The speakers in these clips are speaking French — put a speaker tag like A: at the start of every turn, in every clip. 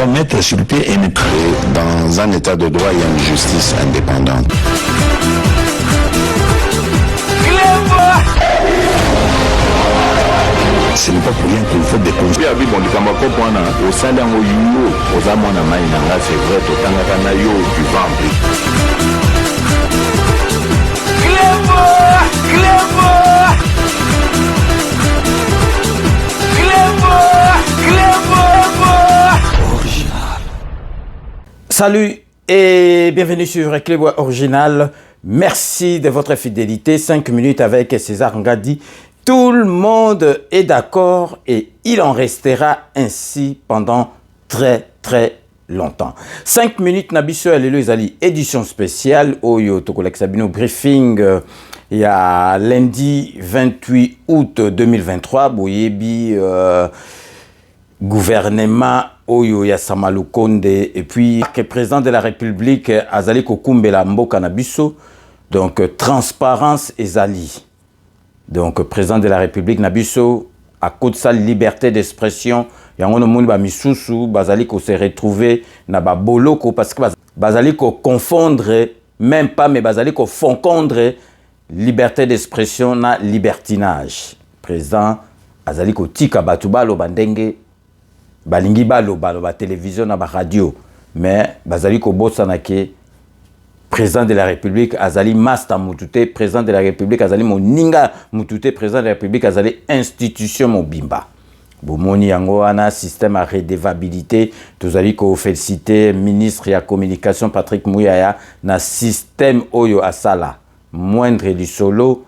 A: doit mettre sur pied et dans un état de droit, il y a une justice indépendante. Ce n'est pas pour rien qu'il faut des conseils.
B: Salut et bienvenue sur Clébois Original. Merci de votre fidélité. 5 minutes avec César Ngadi. Tout le monde est d'accord et il en restera ainsi pendant très longtemps. 5 minutes Nabiso Alelo Ezali, édition spéciale. Oyo Tokolek Sabino briefing. Il y a lundi 28 août 2023. Boyebi gouvernement Oyo ya Samalukonde et puis le président de la République Azali Kokumbela Mboka Nabiso. Donc transparence Ezali. Donc président de la République Nabiso à cause de sa liberté d'expression yangono monde ba misusu bazali ko se retrouver na ba boloko parce que bazali ko confondre même pas mais bazali ko confondre liberté d'expression na libertinage. Président azali ko tika batubalo bandenge balingi balo ba télévision na ba radio mais bazali ko bosana ke président de la République Azali Masta Mutute, président de la République Azali Moninga Mutute, président de la République Azali institution Mobimba. Bomoni yango ana système à redevabilité, tozali ko féliciter ministre ya communication Patrick Mouyaya na système oyo asala moindre du solo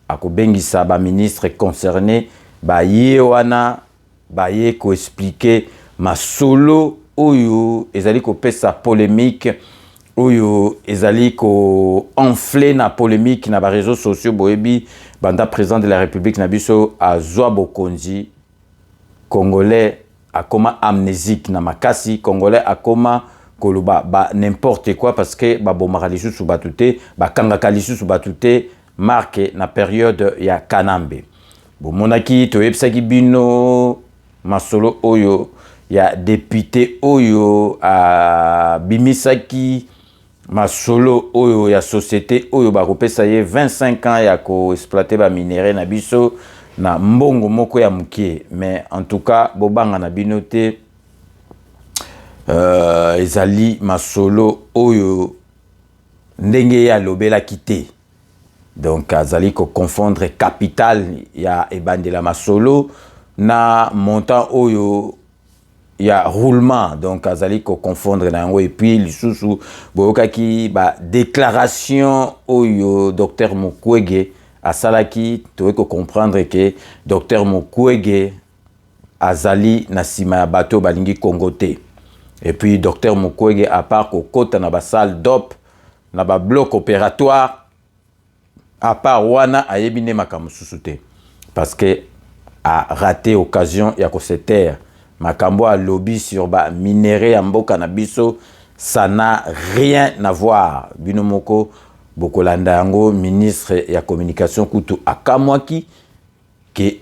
B: akobengisa ba ministre concerné ba yewana ba ye ko expliquer ma solo oyo ezali ko pesa polémique oyo ezali ko enflé na polémique na ba réseaux sociaux boyebi banda président de la République na biso azwa bokonzi congolais akoma amnésique na makasi congolais akoma koloba ba n'importe quoi parce que ba bomaka lisusu batute ba kangaka lisusu batute marque na période ya Kanambe bomonaki toyebisaki bino masolo oyo ya député oyo a bimisaki masolo oyo ya société oyo ba kopesa ye 25 ans ya ko exploiter ba minerai na biso na mbongo moko ya mukie mais en tout cas bobanga na binote ezali masolo oyo ndenge ya lobela kité donc azali ko confondre capital ya ebandela masolo na montant oyo il y a roulement donc azali ko confondre na yango et puis lisusu boyokaki ba déclaration oyo docteur Mukwege asalaki towe ko comprendre que docteur Mukwege azali na sima ya bato balingi kongote et puis docteur Mukwege à part ko kota na ba salle d'op na ba bloc opératoire à part wana ayebine makamususute parce que a raté occasion ya ko se taire makambo a lobby sur ba minerai ya mboka na biso ça n'a rien à voir bino moko bokolanda yango ministre ya communication kutu akamwaki ke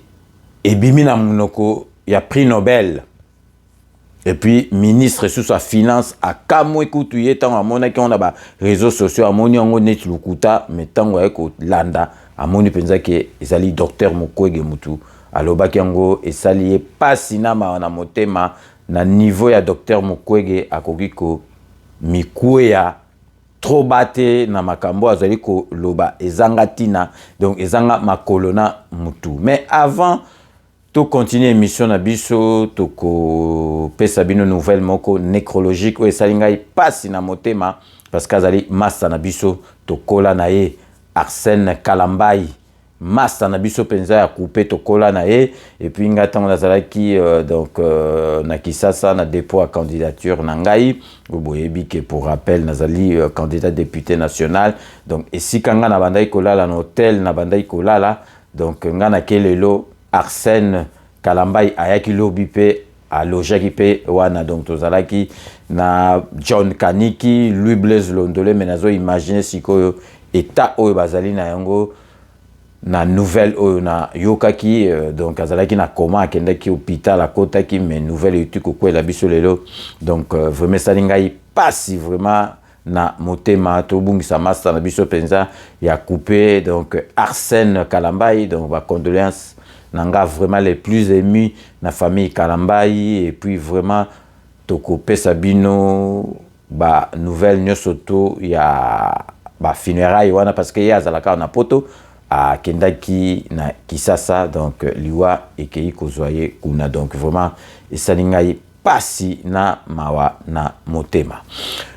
B: ebimi na munoko ya prix Nobel et puis ministre sous sa finance akamwe kutu yetango amonaki on a ba réseaux sociaux amoni yango net lukuta metango ya ko landa amoni penza ke ezali docteur Mukwege mutu alobaki yango esali ye pasi na na motema na niveau ya docteur Mukwege akoki ko mikuya trop bate na makambo azali ko loba ezanga tina donc ezanga makolona mutu mais avant to continuer émission na biso to ko pesa bino nouvelle moko nécrologique o esali ngai pasi na motema parce que azali massa na biso to kola na ye Arsène Kalambai Masta na biso penza ya couper tokola na ye et puis ngata on azalaki donc na Kisasa na dépôt à candidature na ngai boyebi que pour rappel nazali candidat député national donc esikanga na bandai kolala na hôtel na bandai kolala donc ngana kelelo Arsène Kalambai ayaki lobi pe a lojaki pe wana donc tozalaki na John Kaniki Louis Blaise Londole menazo imaginer sikoyo état oyo bazali na yango na nouvelle oyo na yokaki donc azalaki na koma akendaki hôpital akotaki mais nouvelle euti kokwela biso lelo donc vraiment esali ngai pasi vraiment na motema tobungisa master na biso penza ya coupé donc Arsène Kalambai donc ba condoléances nanga vraiment les plus émus na famille Kalambai et puis vraiment tokopesa bino ba nouvelle nyonso to ya ba funérailles wana parce que ya azalaka na poto a kendaki na Kisasa donc liwa ekei kozwaye kuna donc vraiment esali ngai pasi na mawa na motema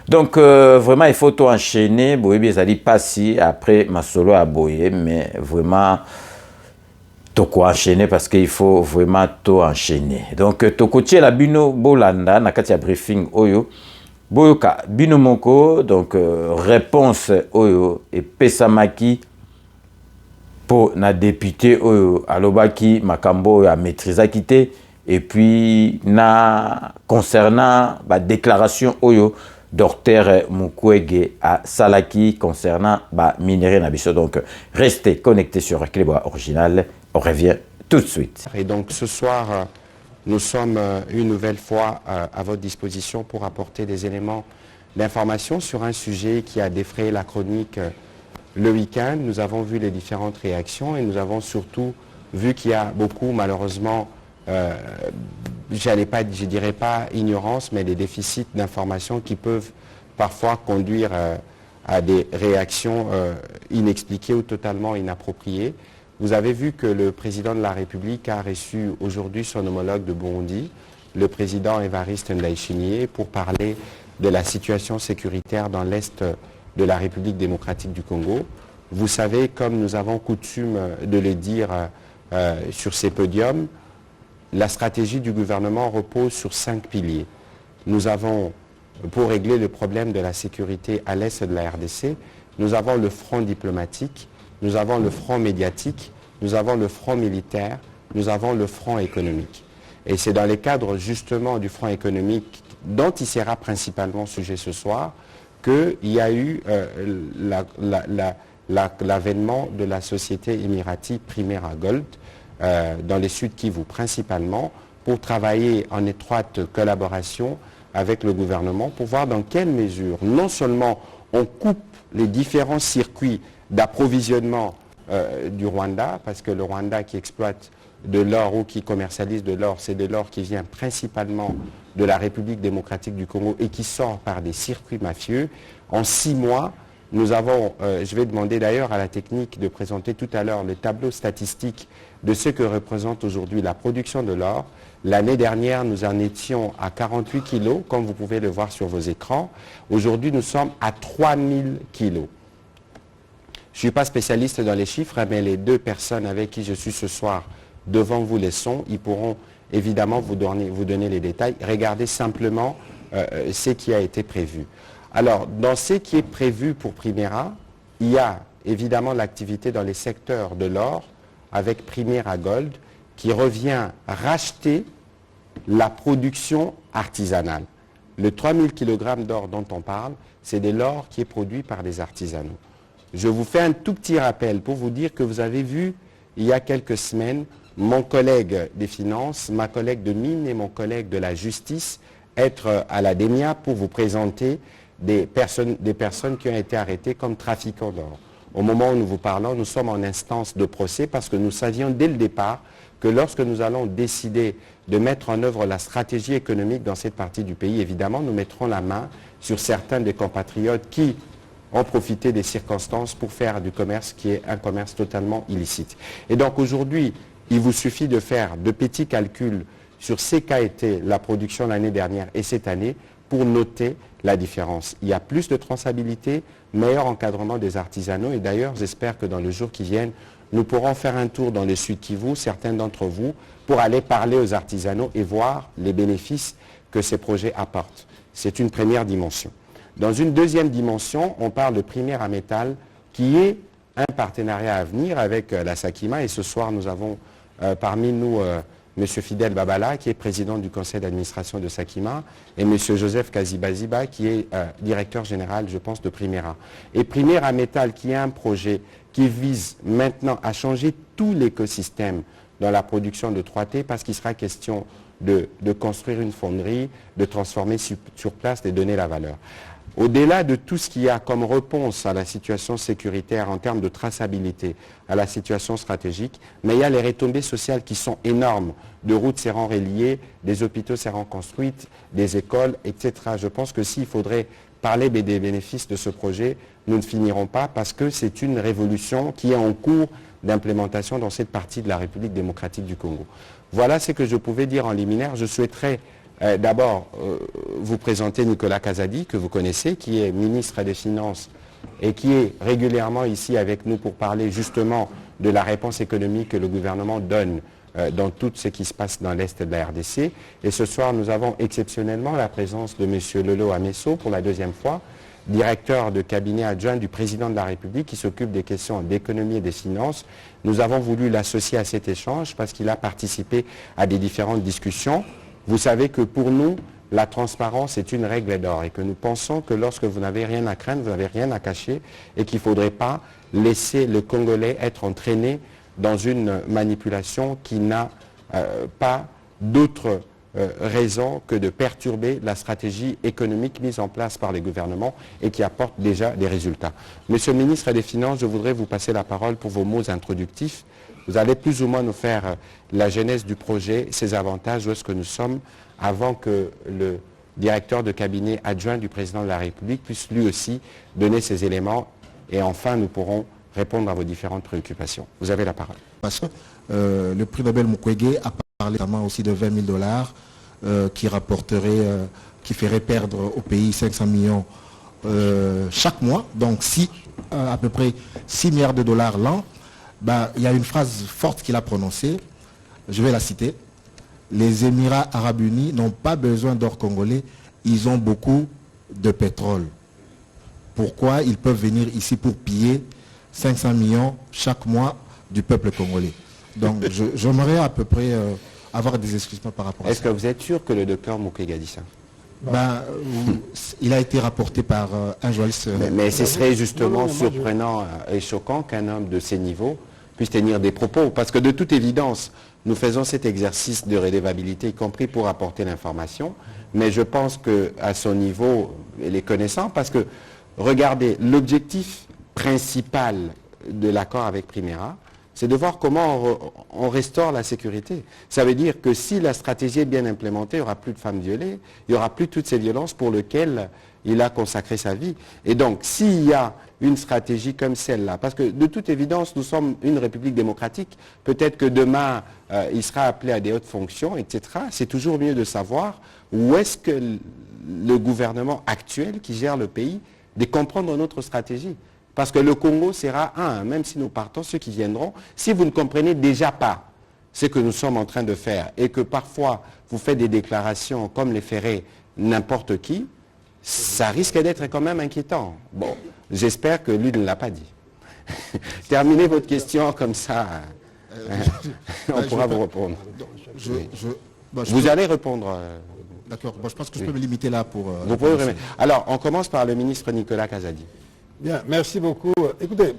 B: donc vraiment il faut tout enchaîner boyebi ezali pasi après masolo ya boye mais vraiment toko enchaîner parce qu'il faut vraiment tout enchaîner donc tokotiela bino bolanda na kati ya briefing oyo boyoka bino moko donc réponse oyo epesamaki pour na député oyo alobaki makambo ya maîtrisaki te et puis na concernant ba déclaration oyo Dr Mukwege a salaki concernant ba minerai na biso donc restez connectés sur Clébois Original, on revient tout de suite.
C: Et donc ce soir nous sommes une nouvelle fois à votre disposition pour apporter des éléments d'information sur un sujet qui a défrayé la chronique le week-end. Nous avons vu les différentes réactions et nous avons surtout vu qu'il y a beaucoup, malheureusement, je dirais pas ignorance, mais des déficits d'information qui peuvent parfois conduire à des réactions inexpliquées ou totalement inappropriées. Vous avez vu que le président de la République a reçu aujourd'hui son homologue de Burundi, le président Évariste Ndayishimiye, pour parler de la situation sécuritaire dans l'Est de la République démocratique du Congo. Vous savez, comme nous avons coutume de le dire sur ces podiums, la stratégie du gouvernement repose sur 5 piliers. Nous avons, pour régler le problème de la sécurité à l'Est de la RDC, nous avons le front diplomatique, nous avons le front médiatique, nous avons le front militaire, nous avons le front économique. Et c'est dans les cadres justement du front économique dont il sera principalement sujet ce soir qu'il y a eu l'avènement de la société émiratie Primera Gold dans les Sud Kivu principalement pour travailler en étroite collaboration avec le gouvernement pour voir dans quelle mesure non seulement on coupe les différents circuits d'approvisionnement du Rwanda, parce que le Rwanda qui exploite de l'or ou qui commercialise de l'or, c'est de l'or qui vient principalement de la République démocratique du Congo et qui sort par des circuits mafieux. En 6 mois, nous avons, je vais demander d'ailleurs à la technique de présenter tout à l'heure le tableau statistique de ce que représente aujourd'hui la production de l'or. L'année dernière, nous en étions à 48 kilos, comme vous pouvez le voir sur vos écrans. Aujourd'hui, nous sommes à 3000 kilos. Je ne suis pas spécialiste dans les chiffres, mais les 2 personnes avec qui je suis ce soir devant vous les sont. Ils pourront évidemment vous donner les détails. Regardez simplement ce qui a été prévu. Alors, dans ce qui est prévu pour Primera, il y a évidemment l'activité dans les secteurs de l'or avec Primera Gold qui revient racheter la production artisanale. Le 3000 kg d'or dont on parle, c'est de l'or qui est produit par des artisanaux. Je vous fais un tout petit rappel pour vous dire que vous avez vu il y a quelques semaines mon collègue des finances, ma collègue de mine et mon collègue de la justice être à la DEMIA pour vous présenter des personnes qui ont été arrêtées comme trafiquants d'or. Au moment où nous vous parlons, nous sommes en instance de procès parce que nous savions dès le départ que lorsque nous allons décider de mettre en œuvre la stratégie économique dans cette partie du pays, évidemment, nous mettrons la main sur certains des compatriotes qui ont profité des circonstances pour faire du commerce qui est un commerce totalement illicite. Et donc aujourd'hui, il vous suffit de faire de petits calculs sur ce qu'a été la production l'année dernière et cette année pour noter la différence. Il y a plus de traçabilité, meilleur encadrement des artisanaux et d'ailleurs, j'espère que dans les jours qui viennent, nous pourrons faire un tour dans le Sud Kivu, certains d'entre vous, pour aller parler aux artisanaux et voir les bénéfices que ces projets apportent. C'est une première dimension. Dans une deuxième dimension, on parle de Primera Metal, qui est un partenariat à venir avec la Sakima. Et ce soir, nous avons parmi nous M. Fidel Babala, qui est président du conseil d'administration de Sakima, et M. Joseph Kazibaziba, qui est directeur général, je pense, de Primera. Et Primera Metal, qui est un projet qui vise maintenant à changer tout l'écosystème dans la production de 3T, parce qu'il sera question de construire une fonderie, de transformer sur place, de donner la valeur. Au-delà de tout ce qu'il y a comme réponse à la situation sécuritaire en termes de traçabilité, à la situation stratégique, mais il y a les retombées sociales qui sont énormes, de routes seront reliées, des hôpitaux seront construits, des écoles, etc. Je pense que s'il faudrait parler des bénéfices de ce projet, nous ne finirons pas parce que c'est une révolution qui est en cours d'implémentation dans cette partie de la République démocratique du Congo. Voilà ce que je pouvais dire en liminaire. Je souhaiterais d'abord vous présenter Nicolas Kazadi, que vous connaissez, qui est ministre des Finances et qui est régulièrement ici avec nous pour parler justement de la réponse économique que le gouvernement donne dans tout ce qui se passe dans l'Est de la RDC. Et ce soir, nous avons exceptionnellement la présence de M. Lolo Amesso pour la deuxième fois, directeur de cabinet adjoint du président de la République qui s'occupe des questions d'économie et des finances. Nous avons voulu l'associer à cet échange parce qu'il a participé à des différentes discussions. Vous savez que pour nous, la transparence est une règle d'or et que nous pensons que lorsque vous n'avez rien à craindre, vous n'avez rien à cacher et qu'il ne faudrait pas laisser le Congolais être entraîné dans une manipulation qui n'a pas d'autre raison que de perturber la stratégie économique mise en place par les gouvernements et qui apporte déjà des résultats. Monsieur le ministre des Finances, je voudrais vous passer la parole pour vos mots introductifs. Vous allez plus ou moins nous faire la genèse du projet, ses avantages, où est-ce que nous sommes, avant que le directeur de cabinet adjoint du président de la République puisse lui aussi donner ses éléments. Et enfin, nous pourrons répondre à vos différentes préoccupations. Vous avez la parole.
D: Parce que le prix Nobel Mukwege a parlé notamment aussi de 20 000 $ qui rapporterait, qui ferait perdre au pays 500 millions chaque mois. Donc à peu près 6 milliards de dollars l'an. Il y a une phrase forte qu'il a prononcée, je vais la citer. Les Émirats arabes unis n'ont pas besoin d'or congolais, ils ont beaucoup de pétrole. Pourquoi ils peuvent venir ici pour piller 500 millions chaque mois du peuple congolais? Donc j'aimerais à peu près avoir des explications par rapport à ça.
C: Est-ce que vous êtes sûr que le docteur Mukwege a dit ça?
D: Il a été rapporté par un journaliste.
C: Mais ce serait justement surprenant et choquant qu'un homme de ces niveaux puisse tenir des propos. Parce que de toute évidence, nous faisons cet exercice de redevabilité, y compris pour apporter l'information. Mais je pense qu'à son niveau, il est connaissant. Parce que, regardez, l'objectif principal de l'accord avec Primera, c'est de voir comment on restaure la sécurité. Ça veut dire que si la stratégie est bien implémentée, il n'y aura plus de femmes violées, il n'y aura plus toutes ces violences pour lesquelles il a consacré sa vie. Et donc, s'il y a une stratégie comme celle-là, parce que de toute évidence, nous sommes une république démocratique, peut-être que demain, il sera appelé à des hautes fonctions, etc. C'est toujours mieux de savoir où est-ce que le gouvernement actuel qui gère le pays, de comprendre notre stratégie. Parce que le Congo sera même si nous partons, ceux qui viendront, si vous ne comprenez déjà pas ce que nous sommes en train de faire et que parfois vous faites des déclarations comme les ferait n'importe qui, ça risque d'être quand même inquiétant. Bon, j'espère que lui ne l'a pas dit. Terminez votre question comme ça, on pourra vous répondre. Vous allez répondre.
D: D'accord, je pense que je peux me limiter là pour...
C: vous pouvez remettre. Alors, on commence par le ministre Nicolas Kazadi.
E: Bien, merci beaucoup. Écoutez,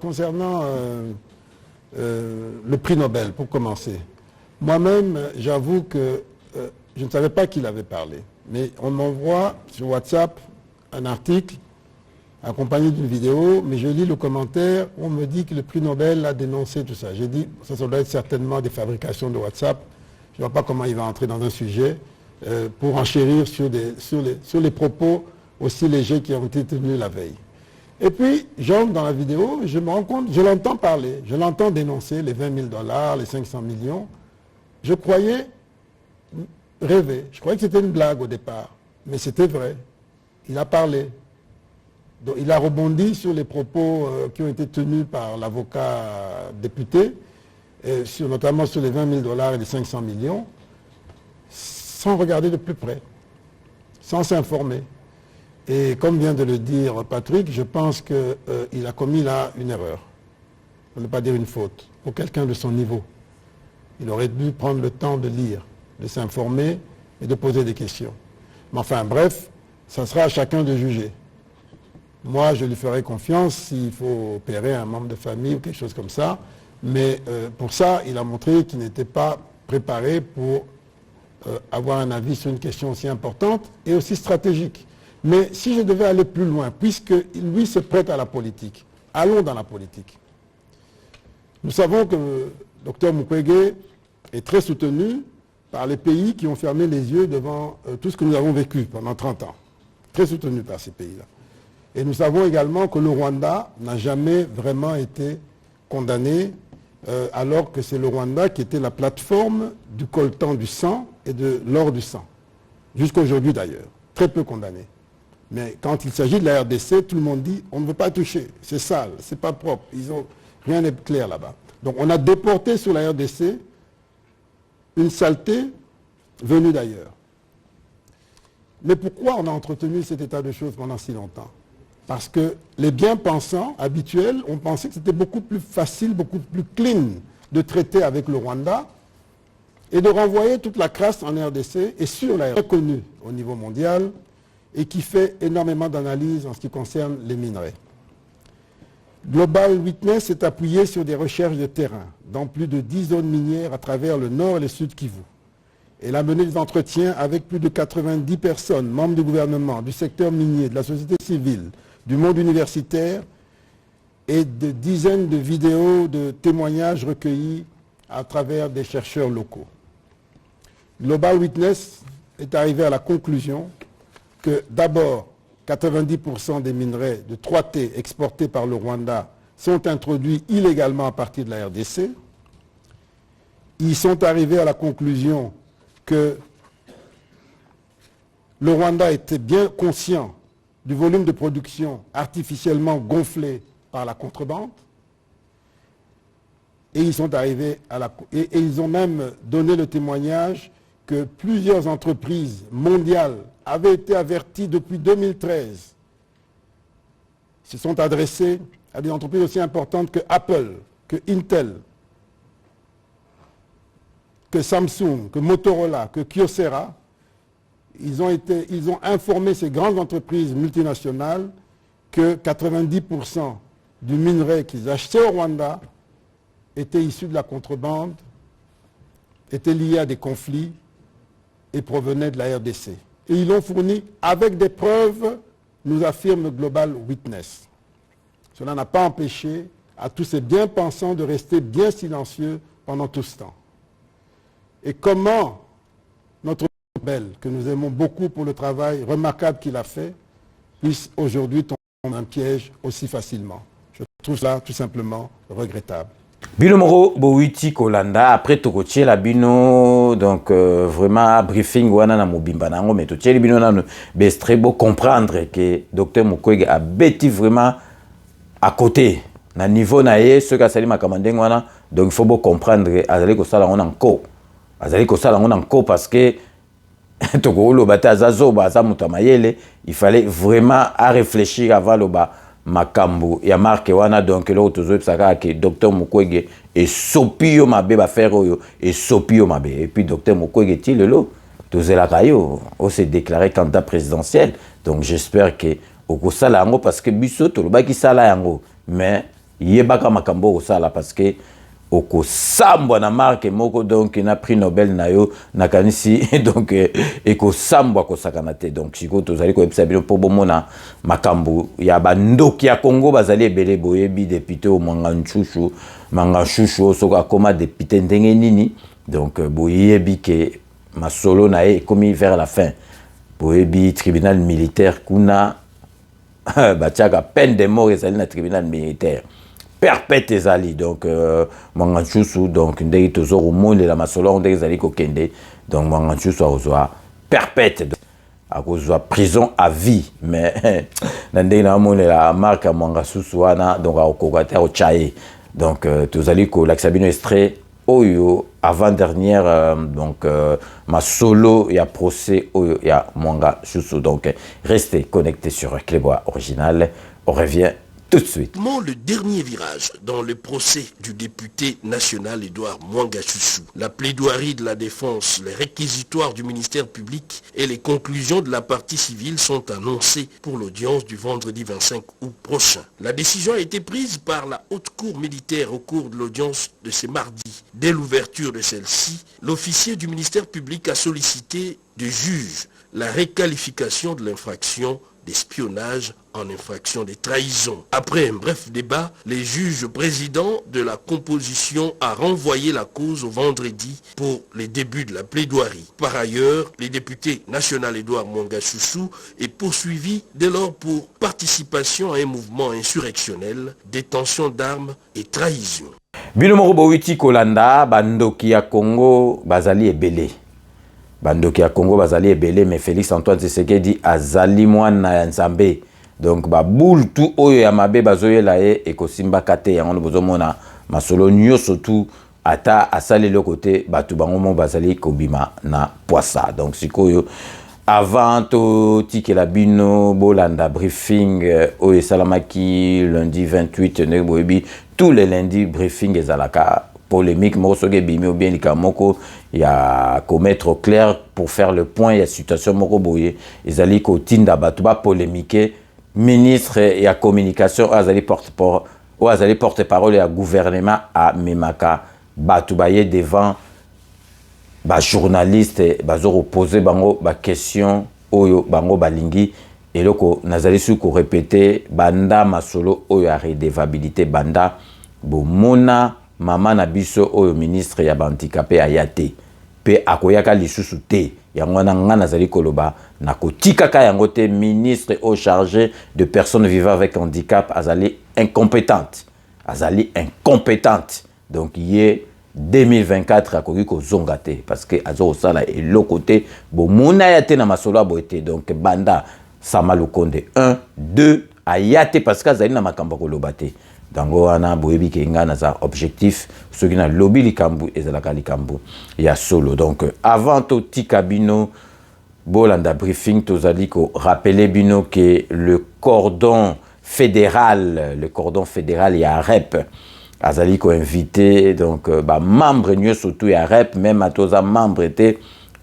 E: concernant le prix Nobel, pour commencer, moi-même, j'avoue que je ne savais pas qu'il avait parlé, mais on m'envoie sur WhatsApp un article accompagné d'une vidéo, mais je lis le commentaire, on me dit que le prix Nobel a dénoncé tout ça. J'ai dit, ça doit être certainement des fabrications de WhatsApp. Je ne vois pas comment il va entrer dans un sujet pour enchérir sur les propos aussi légers qui ont été tenus la veille. Et puis, j'entre dans la vidéo, je me rends compte, je l'entends parler, je l'entends dénoncer les 20 000 $, les 500 millions. Je croyais rêver, je croyais que c'était une blague au départ, mais c'était vrai. Il a parlé. Donc, il a rebondi sur les propos qui ont été tenus par l'avocat député, notamment sur les 20 000 $ et les 500 millions, sans regarder de plus près, sans s'informer. Et comme vient de le dire Patrick, je pense qu'il a commis là une erreur, pour ne pas dire une faute, pour quelqu'un de son niveau. Il aurait dû prendre le temps de lire, de s'informer et de poser des questions. Mais enfin, bref, ça sera à chacun de juger. Moi, je lui ferai confiance s'il faut opérer un membre de famille ou quelque chose comme ça. Mais pour ça, il a montré qu'il n'était pas préparé pour avoir un avis sur une question aussi importante et aussi stratégique. Mais si je devais aller plus loin, puisque lui se prête à la politique, allons dans la politique. Nous savons que le Dr Mukwege est très soutenu par les pays qui ont fermé les yeux devant tout ce que nous avons vécu pendant 30 ans. Très soutenu par ces pays-là. Et nous savons également que le Rwanda n'a jamais vraiment été condamné, alors que c'est le Rwanda qui était la plateforme du coltan du sang et de l'or du sang. Jusqu'à aujourd'hui d'ailleurs. Très peu condamné. Mais quand il s'agit de la RDC, tout le monde dit on ne veut pas toucher, c'est sale, c'est pas propre, rien n'est clair là-bas. Donc on a déporté sur la RDC une saleté venue d'ailleurs. Mais pourquoi on a entretenu cet état de choses pendant si longtemps? Parce que les bien-pensants habituels ont pensé que c'était beaucoup plus facile, beaucoup plus clean de traiter avec le Rwanda et de renvoyer toute la crasse en RDC et sur la RDC connue au niveau mondial et qui fait énormément d'analyses en ce qui concerne les minerais. Global Witness s'est appuyé sur des recherches de terrain dans plus de 10 zones minières à travers le nord et le sud Kivu. Elle a mené des entretiens avec plus de 90 personnes, membres du gouvernement, du secteur minier, de la société civile, du monde universitaire et de dizaines de vidéos de témoignages recueillis à travers des chercheurs locaux. Global Witness est arrivé à la conclusion que d'abord, 90% des minerais de 3T exportés par le Rwanda sont introduits illégalement à partir de la RDC. Ils sont arrivés à la conclusion que le Rwanda était bien conscient du volume de production artificiellement gonflé par la contrebande. Et ils sont arrivés à et ils ont même donné le témoignage que plusieurs entreprises mondiales avaient été averties depuis 2013. Se sont adressées à des entreprises aussi importantes que Apple, que Intel, que Samsung, que Motorola, que Kyocera. Ils ont informé ces grandes entreprises multinationales que 90% du minerai qu'ils achetaient au Rwanda était issu de la contrebande, était lié à des conflits et provenait de la RDC. Et ils l'ont fourni avec des preuves, nous affirme Global Witness. Cela n'a pas empêché à tous ces bien-pensants de rester bien silencieux pendant tout ce temps. Et comment notre Belle, que nous aimons beaucoup pour le travail remarquable qu'il a fait, puisse aujourd'hui tomber dans un piège aussi facilement. Je trouve cela tout simplement regrettable.
B: Bino moro bowiti kolanda après tokotie la bino donc vraiment briefing wana na mobimba nango mais totie bino na bestre beau comprendre que docteur Mukwege a bêti vraiment à côté na niveau na ye ce ka sali makamandeng wana donc il faut beau comprendre azali ko sala on encore azali ko sala on encore parce que tokolo bata zazoba za mutamayele il fallait vraiment à réfléchir avant le bas makambu ya marque wana donc lo tozo psaka que docteur Mukwege et sopio mabe ba faire oyo et sopio mabe et puis docteur Mukwege ti lelo tozela kayo on s'est déclaré candidat présidentiel donc j'espère que okosala yango parce que biso to lobaki sala yango mais yebaka makambo osala parce que okosambwa na marque moko donc na prix Nobel na yo nakanisi donc ekosambwa kosakana te donc siko tozali ko epsa bino po bomona makambu ya bandoki ya Congo bazali ebele boyebi député au Manganchushu soka koma député ndenge nini donc boyebi ke masolo na e komi vers la fin boyebi tribunal militaire kuna batiaka peine de mort ezali na tribunal militaire perpète ezali donc Manganchushu donc ndenge tozoro monde la masolo ndenge ezali ko kende donc Manganchushu azwa perpète à cause de prison à vie mais ndenge na monde la marque Manganchushu wana donc au kokata au chaye donc tozali ko laxabino extrait oyo avant dernière donc ma solo ya procès oyo ya Manganchushu donc restez connectés sur Clébois original on revient tout de suite.
F: Le dernier virage dans le procès du député national Edouard Mwanga Chouchou. La plaidoirie de la défense, les réquisitoires du ministère public et les conclusions de la partie civile sont annoncées pour l'audience du vendredi 25 août prochain. La décision a été prise par la haute cour militaire au cours de l'audience de ce mardi. Dès l'ouverture de celle-ci, l'officier du ministère public a sollicité du juge la réqualification de l'infraction d'espionnage en infraction de trahison. Après un bref débat, les juges présidents de la composition a renvoyé la cause au vendredi pour les débuts de la plaidoirie. Par ailleurs, le député national Edouard Mwanga Chouchou est poursuivi dès lors pour participation à un mouvement insurrectionnel, détention d'armes et trahison.
B: Bino moko bowiti kolanda bandoki ya Congo bazali ebele. Bandoki ya Congo bazali ebele, mais Félix Antoine Tshisekedi azali mwana ya Nzambe. Donc ba boule tout oyo ya mabe bazoyela ye ekosimba kate yango bozomona masolo nyonso tout ata asali le côté batu bango mo bazali kobima na poissa. Donc sikoyo avant to tikela bino bolanda briefing oyo salamaki lundi 28 ne boyebi tous les lundis briefing ezalaka polémique moko bimi ou bien likamoko ya commettre au clair pour faire le point ya situation moko boye ezali ko tinda batu ba polémique ministre ya communication azali porte-parole ya gouvernement a memaka batu baye devant ba journaliste bazo reposer bango ba question oyo bango balingi eloko nazali su ko répéter banda masolo oyo ya redevabilité banda bomona mama na biso oyo ministre ya handicapé ayate pe akoyaka lisusu te yango na nga nazali koloba na kotikaka yango te ministre au chargé de personnes vivant avec handicap azali incompétente donc yé 2024 akoki kozonga te parce que azo sala eloko te bomona ya te na masolo boete donc banda Sama Lukonde 1 2 ayate parce que azali na makambo koloba te dango wana boyebi kenga na za objectif ceux qui na lobby likambu ezalaka likambu ya solo. Donc avant to tikabino bolanda briefing tozali ko rappeler bino que le cordon fédéral ya REP azali ko invité donc ba membre nyo surtout ya REP même atoza membre te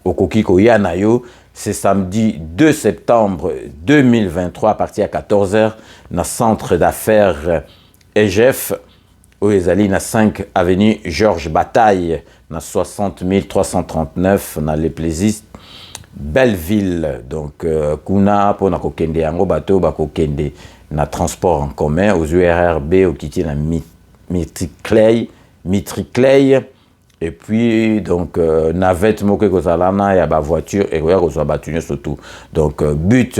B: okoki ko yana yo. C'est samedi 2 septembre 2023 à partir de 14h dans centre d'affaires EGF où ezali na 5 avenue Georges Bataille na 60 339 na Les Plessis Belleville. Donc kuna pona kokende yango bato bakokende na transport en commun aux URRB au kiti na Mitriclay et puis donc navette moke kozalana ya ba voiture et ya kozwa batunyo surtout. Donc but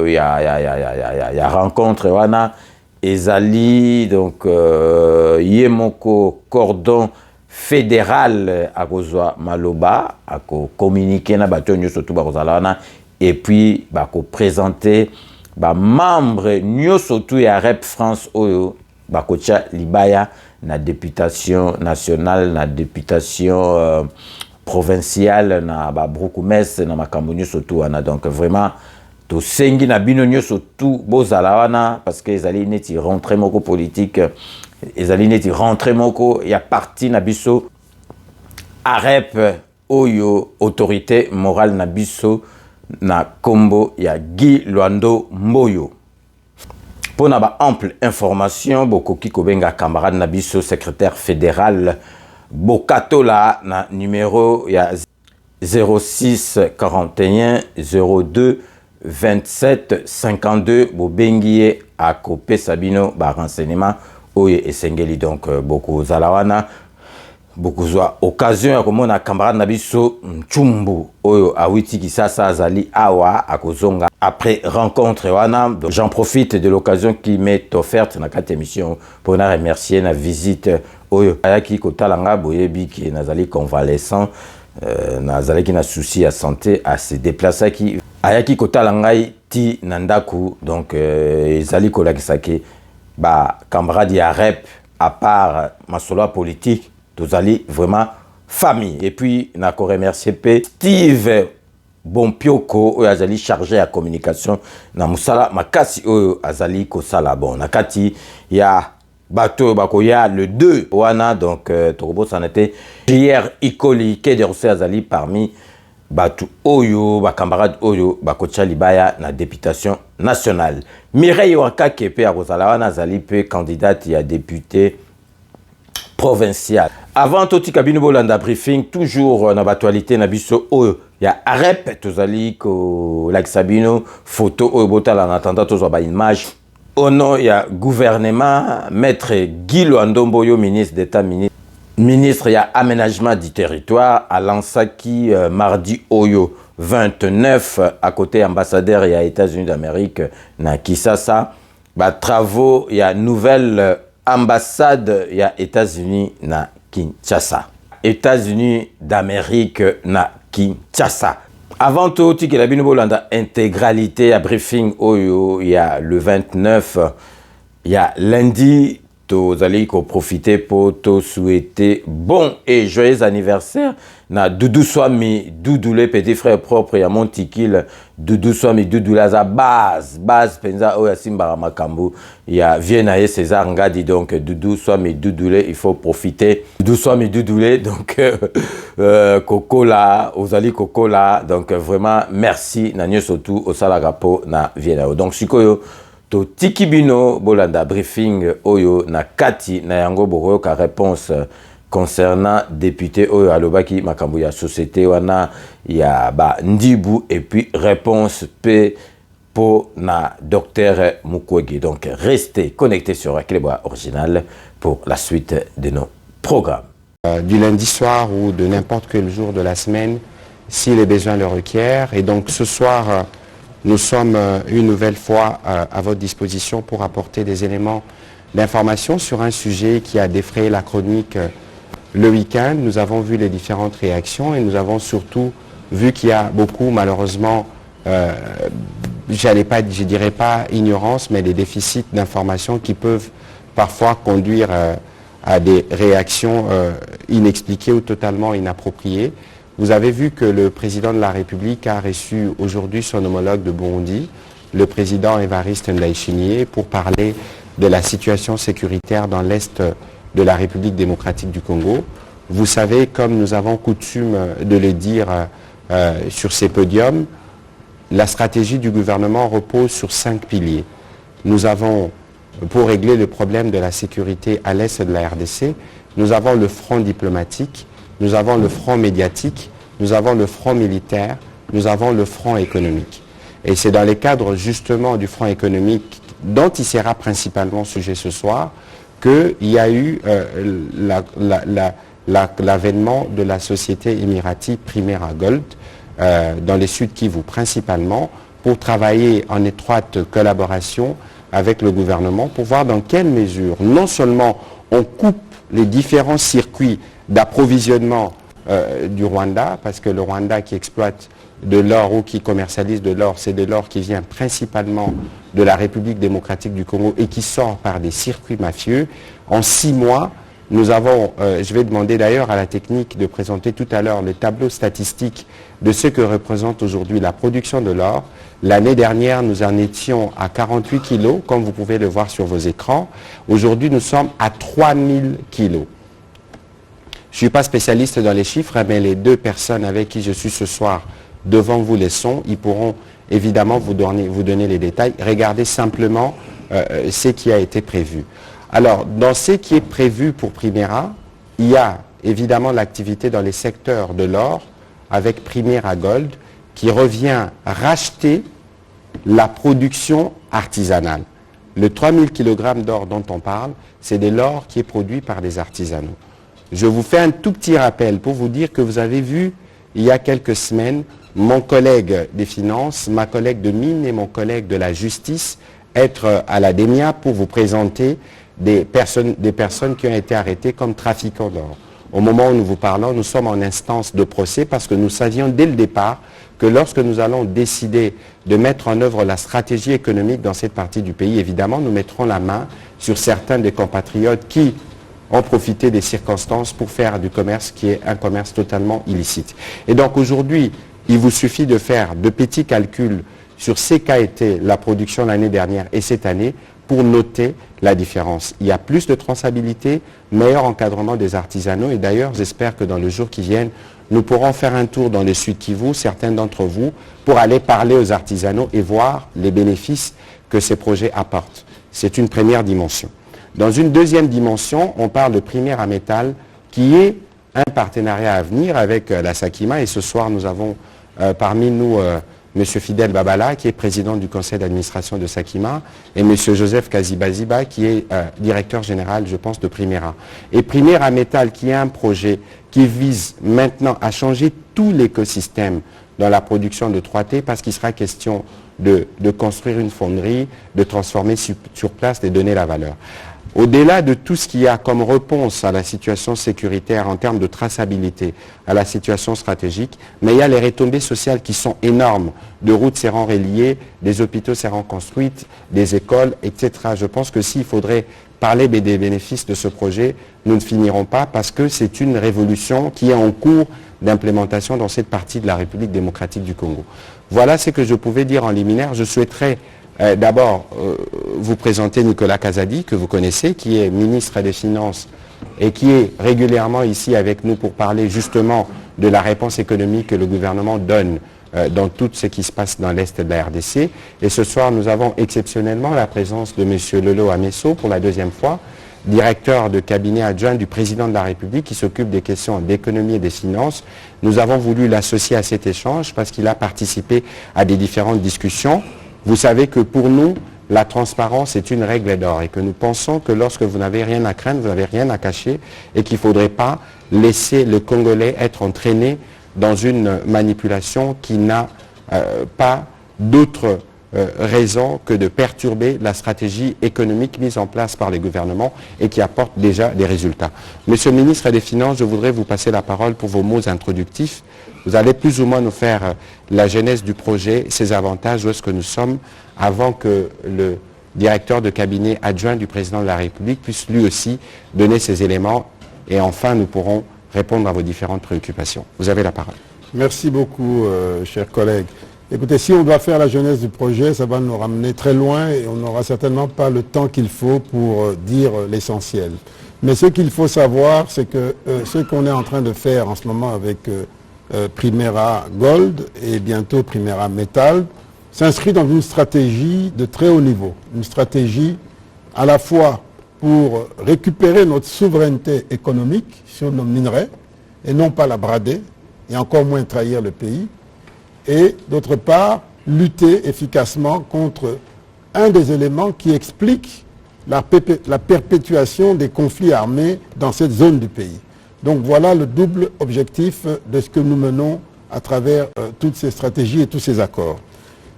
B: ya rencontre wana ezali donc yemoko cordon fédéral à kozwa maloba à communiquer na batunyo surtout ba kozalana et puis ba ko présenter ba membre nyo surtout ya REP France oyo ba kocha libaya na députation nationale na députation provinciale na ba Brukumes na makambo nyo surtout wana. Donc vraiment to sengi na bino nyo surtout bozala wana parce que ezali neti rentrée moko politique ezali neti rentrée moko ya parti na biso AREP oyo autorité morale na biso na kombo ya Guy Luando Mboyo. Pour na ample information bokoki kobenga camarade nabiso secrétaire fédéral Bokatola na numéro ya 06 41 02 27 52 bobengie a kopé Sabino ba renseignement oye esengeli. Donc beaucoup zalawana beaucoup zwa occasion ya komona camarade nabiso Mchumbu oyo awiti kisasa azali awa akozonga après rencontre wana. J'en profite de l'occasion qui m'est offerte na cette émission pour na remercier na visite oyo ayaki kotalanga boyebi ki nazali convalescent nazali ki na souci à santé à se déplacer ki ayaki kotalanga ti nandaku. Donc ezali kolakisaki ba camarade ya REP à part masolo politique tozali vraiment famille. Et puis na ko remercier pe Steve Bompioko oyo azali chargé ya communication na musala makasi oyo azali kosala bon na kati ya bato bakoya le 2 wana donc tokobosana te Pierre Ikoli Kederose azali parmi batu oyo bakambarade oyo bakotia libaya na députation nationale. Mireille Wakake pe akozala wana azali pe candidate ya député provincial. Avant totika bino bolanda briefing toujours na actualité na biso oyo ya arep tozali ko lakisa bino photo oyo botala en attendant tozwa ba image au nom ya gouvernement maître Guy Lwandombo yo ministre d'état ministre ya aménagement du territoire alansaki mardi oyo 29 à côté ambassadeur ya États-Unis d'Amérique na Kinshasa ba travaux ya nouvelle ambassade ya États-Unis na Kinshasa. États-Unis d'Amérique na Kinshasa. Avant tout, il y a une intégralité à briefing oyo il y a le 29 il y a lundi vous allez profiter pour te souhaiter bon et joyeux anniversaire na Doudou Swami Doudoulé petit frère propre ya Montikil Doudou Swami Doudoulé za base penza oya Simbara Makambu ya Vienna César Ngadi donc Doudou Swami Doudoulé il faut profiter Doudou Swami Doudoulé donc Kokola ozali Kokola donc vraiment merci na nyosotu osalagapo na Vienna donc sikoyo to tikibino bolanda briefing oyo na kati na yango boroyo ka réponse concernant député oyo alobaki makambo ya société wana ya ba ndibu et puis réponse p pour na docteur Mukwege. Donc restez connectés sur Clébra Original pour la suite de nos programmes.
C: Du lundi soir ou de n'importe quel jour de la semaine si les besoins le requièrent. Et donc ce soir nous sommes une nouvelle fois à votre disposition pour apporter des éléments d'information sur un sujet qui a défrayé la chronique le week-end. Nous avons vu les différentes réactions et nous avons surtout vu qu'il y a beaucoup, malheureusement, je dirais pas ignorance, mais des déficits d'information qui peuvent parfois conduire à des réactions inexpliquées ou totalement inappropriées. Vous avez vu que le président de la République a reçu aujourd'hui son homologue de Burundi, le président Évariste Ndayishimiye, pour parler de la situation sécuritaire dans l'Est de la République démocratique du Congo. Vous savez, comme nous avons coutume de le dire sur ces podiums, la stratégie du gouvernement repose sur 5 piliers. Nous avons, pour régler le problème de la sécurité à l'Est de la RDC, nous avons le front diplomatique, nous avons le front médiatique, nous avons le front militaire, nous avons le front économique. Et c'est dans le cadre justement du front économique dont il sera principalement sujet ce soir qu'il y a eu l'avènement de la société émiratie Primera Gold dans les Sud Kivu principalement pour travailler en étroite collaboration avec le gouvernement pour voir dans quelle mesure non seulement on coupe les différents circuits d'approvisionnement du Rwanda, parce que le Rwanda qui exploite de l'or ou qui commercialise de l'or, c'est de l'or qui vient principalement de la République démocratique du Congo et qui sort par des circuits mafieux. En 6 mois, nous avons, je vais demander d'ailleurs à la technique de présenter tout à l'heure le tableau statistique de ce que représente aujourd'hui la production de l'or. L'année dernière, nous en étions à 48 kilos, comme vous pouvez le voir sur vos écrans. Aujourd'hui, nous sommes à 3000 kilos. Je ne suis pas spécialiste dans les chiffres, mais les 2 personnes avec qui je suis ce soir devant vous les sont. Ils pourront évidemment vous donner les détails. Regardez simplement ce qui a été prévu. Alors, dans ce qui est prévu pour Primera, il y a évidemment l'activité dans les secteurs de l'or avec Primera Gold qui revient racheter la production artisanale. Le 3000 kg d'or dont on parle, c'est de l'or qui est produit par des artisanaux. Je vous fais un tout petit rappel pour vous dire que vous avez vu il y a quelques semaines mon collègue des finances, ma collègue de mine et mon collègue de la justice être à la DEMIA pour vous présenter des personnes qui ont été arrêtées comme trafiquants d'or. Au moment où nous vous parlons, nous sommes en instance de procès parce que nous savions dès le départ que lorsque nous allons décider de mettre en œuvre la stratégie économique dans cette partie du pays, évidemment, nous mettrons la main sur certains des compatriotes qui ont profité des circonstances pour faire du commerce qui est un commerce totalement illicite. Et donc aujourd'hui, Il vous suffit de faire de petits calculs sur ce qu'a été la production l'année dernière et cette année pour noter la différence. Il y a plus de traçabilité, meilleur encadrement des artisanaux et d'ailleurs, j'espère que dans les jours qui viennent, nous pourrons faire un tour dans le Sud Kivu, certains d'entre vous, pour aller parler aux artisanaux et voir les bénéfices que ces projets apportent. C'est une première dimension. Dans une deuxième dimension, on parle de Primera Metal, qui est un partenariat à venir avec la Sakima. Et ce soir, nous avons parmi nous M. Fidel Babala, qui est président du conseil d'administration de Sakima, et M. Joseph Kazibaziba, qui est directeur général, je pense, de Primera. Et Primera Metal, qui est un projet qui vise maintenant à changer tout l'écosystème dans la production de 3T, parce qu'il sera question de construire une fonderie, de transformer sur place, de donner la valeur. Au-delà de tout ce qu'il y a comme réponse à la situation sécuritaire en termes de traçabilité, à la situation stratégique, mais il y a les retombées sociales qui sont énormes, de routes seront reliées, des hôpitaux seront construits, des écoles, etc. Je pense que s'il faudrait parler des bénéfices de ce projet, nous ne finirons pas parce que c'est une révolution qui est en cours d'implémentation dans cette partie de la République démocratique du Congo. Voilà ce que je pouvais dire en liminaire. Je souhaiterais d'abord vous présenter Nicolas Kazadi, que vous connaissez, qui est ministre des Finances et qui est régulièrement ici avec nous pour parler justement de la réponse économique que le gouvernement donne dans tout ce qui se passe dans l'Est de la RDC. Et ce soir, nous avons exceptionnellement la présence de M. Lolo Amesso pour la deuxième fois, directeur de cabinet adjoint du président de la République qui s'occupe des questions d'économie et des finances. Nous avons voulu l'associer à cet échange parce qu'il a participé à des différentes discussions. Vous savez que pour nous, la transparence est une règle d'or et que nous pensons que lorsque vous n'avez rien à craindre, vous n'avez rien à cacher et qu'il ne faudrait pas laisser le Congolais être entraîné dans une manipulation qui n'a pas d'autre raison que de perturber la stratégie économique mise en place par les gouvernements et qui apporte déjà des résultats. Monsieur le ministre des Finances, je voudrais vous passer la parole pour vos mots introductifs. Vous allez plus ou moins nous faire la genèse du projet, ses avantages, où est-ce que nous sommes, avant que le directeur de cabinet adjoint du président de la République puisse lui aussi donner ses éléments. Et enfin, nous pourrons répondre à vos différentes préoccupations. Vous avez la parole.
E: Merci beaucoup, chers collègues. Écoutez, si on doit faire la genèse du projet, ça va nous ramener très loin et on n'aura certainement pas le temps qu'il faut pour dire l'essentiel. Mais ce qu'il faut savoir, c'est que ce qu'on est en train de faire en ce moment avec Primera Gold et bientôt Primera Metal s'inscrit dans une stratégie de très haut niveau. Une stratégie à la fois pour récupérer notre souveraineté économique sur nos minerais et non pas la brader et encore moins trahir le pays. Et d'autre part, lutter efficacement contre un des éléments qui explique la perpétuation des conflits armés dans cette zone du pays. Donc voilà le double objectif de ce que nous menons à travers toutes ces stratégies et tous ces accords.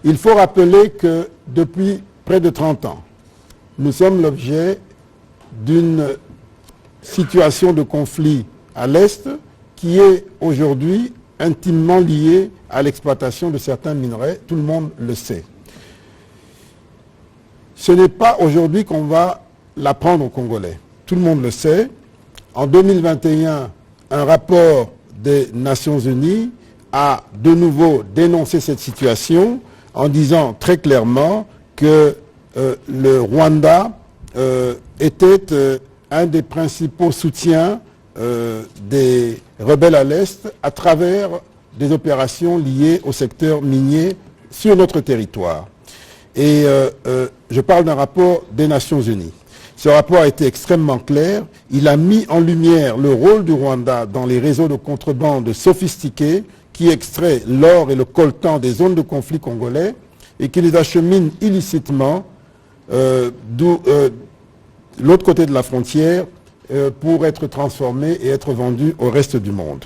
E: Il faut rappeler que depuis près de 30 ans, nous sommes l'objet d'une situation de conflit à l'Est qui est aujourd'hui intimement liée à l'exploitation de certains minerais, tout le monde le sait. Ce n'est pas aujourd'hui qu'on va l'apprendre aux Congolais, tout le monde le sait. En 2021, un rapport des Nations Unies a de nouveau dénoncé cette situation en disant très clairement que le Rwanda était un des principaux soutiens des rebelles à l'Est à travers des opérations liées au secteur minier sur notre territoire. Et je parle d'un rapport des Nations Unies. Ce rapport a été extrêmement clair. Il a mis en lumière le rôle du Rwanda dans les réseaux de contrebande sophistiqués qui extraient l'or et le coltan des zones de conflit congolais et qui les acheminent illicitement de l'autre côté de la frontière pour être transformés et être vendus au reste du monde.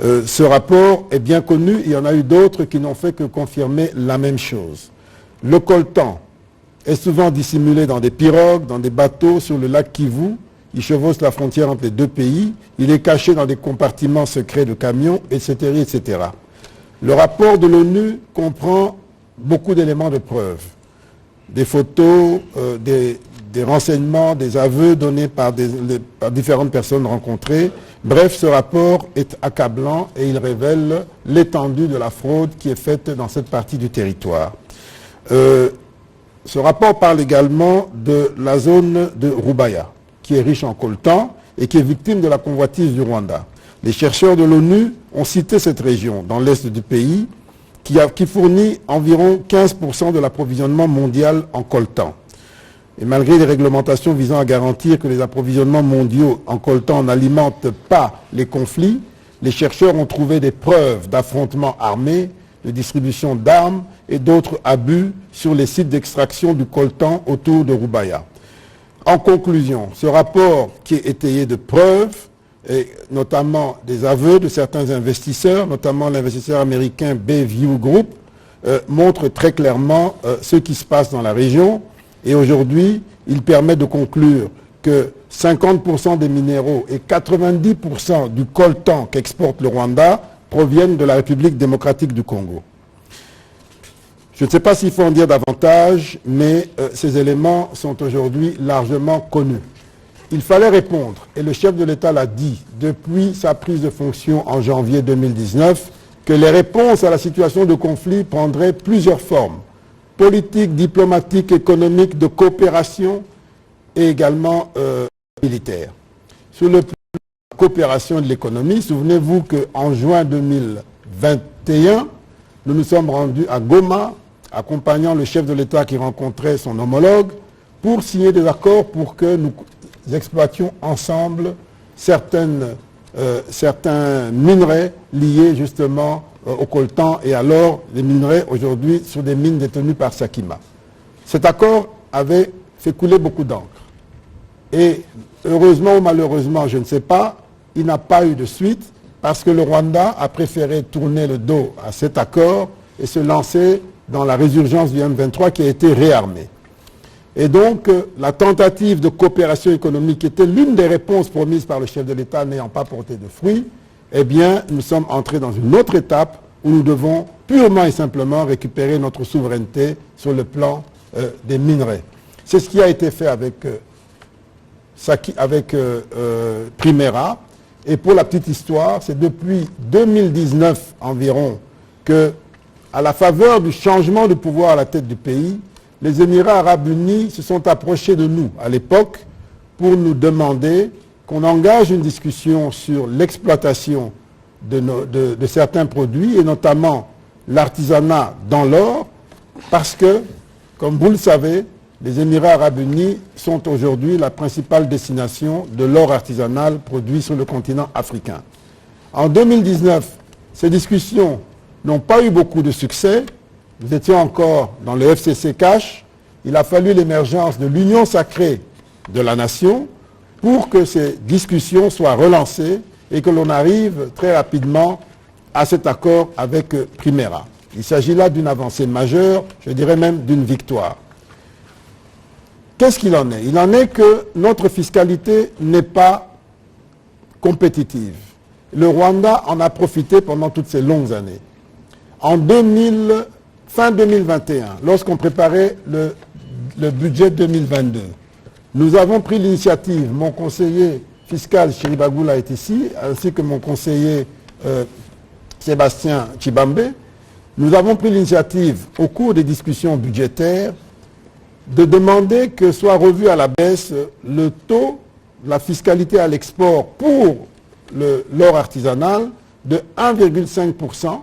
E: Ce rapport est bien connu. Il y en a eu d'autres qui n'ont fait que confirmer la même chose. Le coltan est souvent dissimulé dans des pirogues, dans des bateaux sur le lac Kivu. Il chevauche la frontière entre les deux pays. Il est caché dans des compartiments secrets de camions, etc., etc. Le rapport de l'ONU comprend beaucoup d'éléments de preuve. Des photos, des renseignements, des aveux donnés par différentes personnes rencontrées. Bref, ce rapport est accablant et il révèle l'étendue de la fraude qui est faite dans cette partie du territoire. Ce rapport parle également de la zone de Rubaya, qui est riche en coltan et qui est victime de la convoitise du Rwanda. Les chercheurs de l'ONU ont cité cette région, dans l'est du pays, qui fournit environ 15% de l'approvisionnement mondial en coltan. Et malgré les réglementations visant à garantir que les approvisionnements mondiaux en coltan n'alimentent pas les conflits, les chercheurs ont trouvé des preuves d'affrontements armés, de distribution d'armes et d'autres abus sur les sites d'extraction du coltan autour de Rubaya. En conclusion, ce rapport qui est étayé de preuves, et notamment des aveux de certains investisseurs, notamment l'investisseur américain Bayview Group, montre très clairement ce qui se passe dans la région. Et aujourd'hui, il permet de conclure que 50% des minéraux et 90% du coltan qu'exporte le Rwanda proviennent de la République démocratique du Congo. Je ne sais pas s'il faut en dire davantage, mais ces éléments sont aujourd'hui largement connus. Il fallait répondre, et le chef de l'État l'a dit depuis sa prise de fonction en janvier 2019, que les réponses à la situation de conflit prendraient plusieurs formes: politique, diplomatique, économique, de coopération et également militaire. Sur le plan de la coopération et de l'économie, souvenez-vous qu'en juin 2021, nous nous sommes rendus à Goma, accompagnant le chef de l'État qui rencontrait son homologue, pour signer des accords pour que nous exploitions ensemble certains minerais liés justement au coltan et alors les minerais aujourd'hui sur des mines détenues par Sakima. Cet accord avait fait couler beaucoup d'encre. Et heureusement ou malheureusement, je ne sais pas, il n'a pas eu de suite parce que le Rwanda a préféré tourner le dos à cet accord et se lancer dans la résurgence du M23 qui a été réarmé. Et donc, la tentative de coopération économique qui était l'une des réponses promises par le chef de l'État n'ayant pas porté de fruits, eh bien, nous sommes entrés dans une autre étape où nous devons purement et simplement récupérer notre souveraineté sur le plan des minerais. C'est ce qui a été fait avec Primera. Et pour la petite histoire, c'est depuis 2019 environ que, à la faveur du changement de pouvoir à la tête du pays, les Émirats arabes unis se sont approchés de nous à l'époque pour nous demander qu'on engage une discussion sur l'exploitation de certains produits et notamment l'artisanat dans l'or parce que, comme vous le savez, les Émirats arabes unis sont aujourd'hui la principale destination de l'or artisanal produit sur le continent africain. En 2019, ces discussions n'ont pas eu beaucoup de succès. Nous étions encore dans le FCC cash. Il a fallu l'émergence de l'union sacrée de la nation pour que ces discussions soient relancées et que l'on arrive très rapidement à cet accord avec Primera. Il s'agit là d'une avancée majeure, je dirais même d'une victoire. Qu'est-ce qu'il en est? Il en est que notre fiscalité n'est pas compétitive. Le Rwanda en a profité pendant toutes ces longues années. En fin 2021, lorsqu'on préparait le budget 2022, nous avons pris l'initiative, mon conseiller fiscal Chiribagoula est ici, ainsi que mon conseiller Sébastien Chibambe, nous avons pris l'initiative au cours des discussions budgétaires de demander que soit revu à la baisse le taux de la fiscalité à l'export pour l'or artisanal de 1,5%,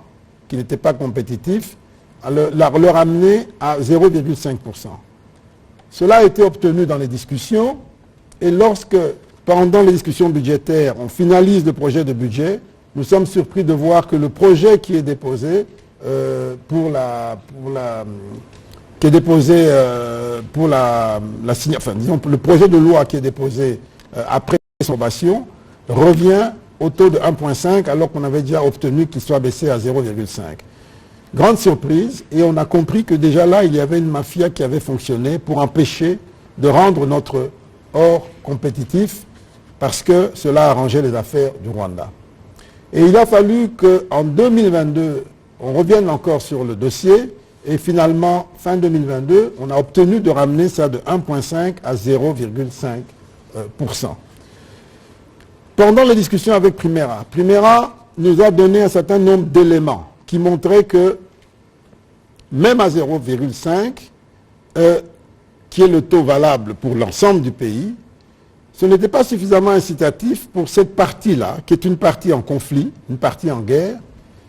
E: qui n'était pas compétitif, à le ramener à 0,5%. Cela a été obtenu dans les discussions et lorsque, pendant les discussions budgétaires, on finalise le projet de budget, nous sommes surpris de voir que le projet qui est déposé le projet de loi qui est déposé après son approbation revient au taux de 1,5 alors qu'on avait déjà obtenu qu'il soit baissé à 0,5. Grande surprise, et on a compris que déjà là, il y avait une mafia qui avait fonctionné pour empêcher de rendre notre or compétitif parce que cela arrangeait les affaires du Rwanda. Et il a fallu qu'en 2022, on revienne encore sur le dossier Et finalement, fin 2022, on a obtenu de ramener ça de 1,5 à 0,5%. Pendant les discussions avec Primera, Primera nous a donné un certain nombre d'éléments qui montraient que même à 0,5, qui est le taux valable pour l'ensemble du pays, ce n'était pas suffisamment incitatif pour cette partie-là, qui est une partie en conflit, une partie en guerre,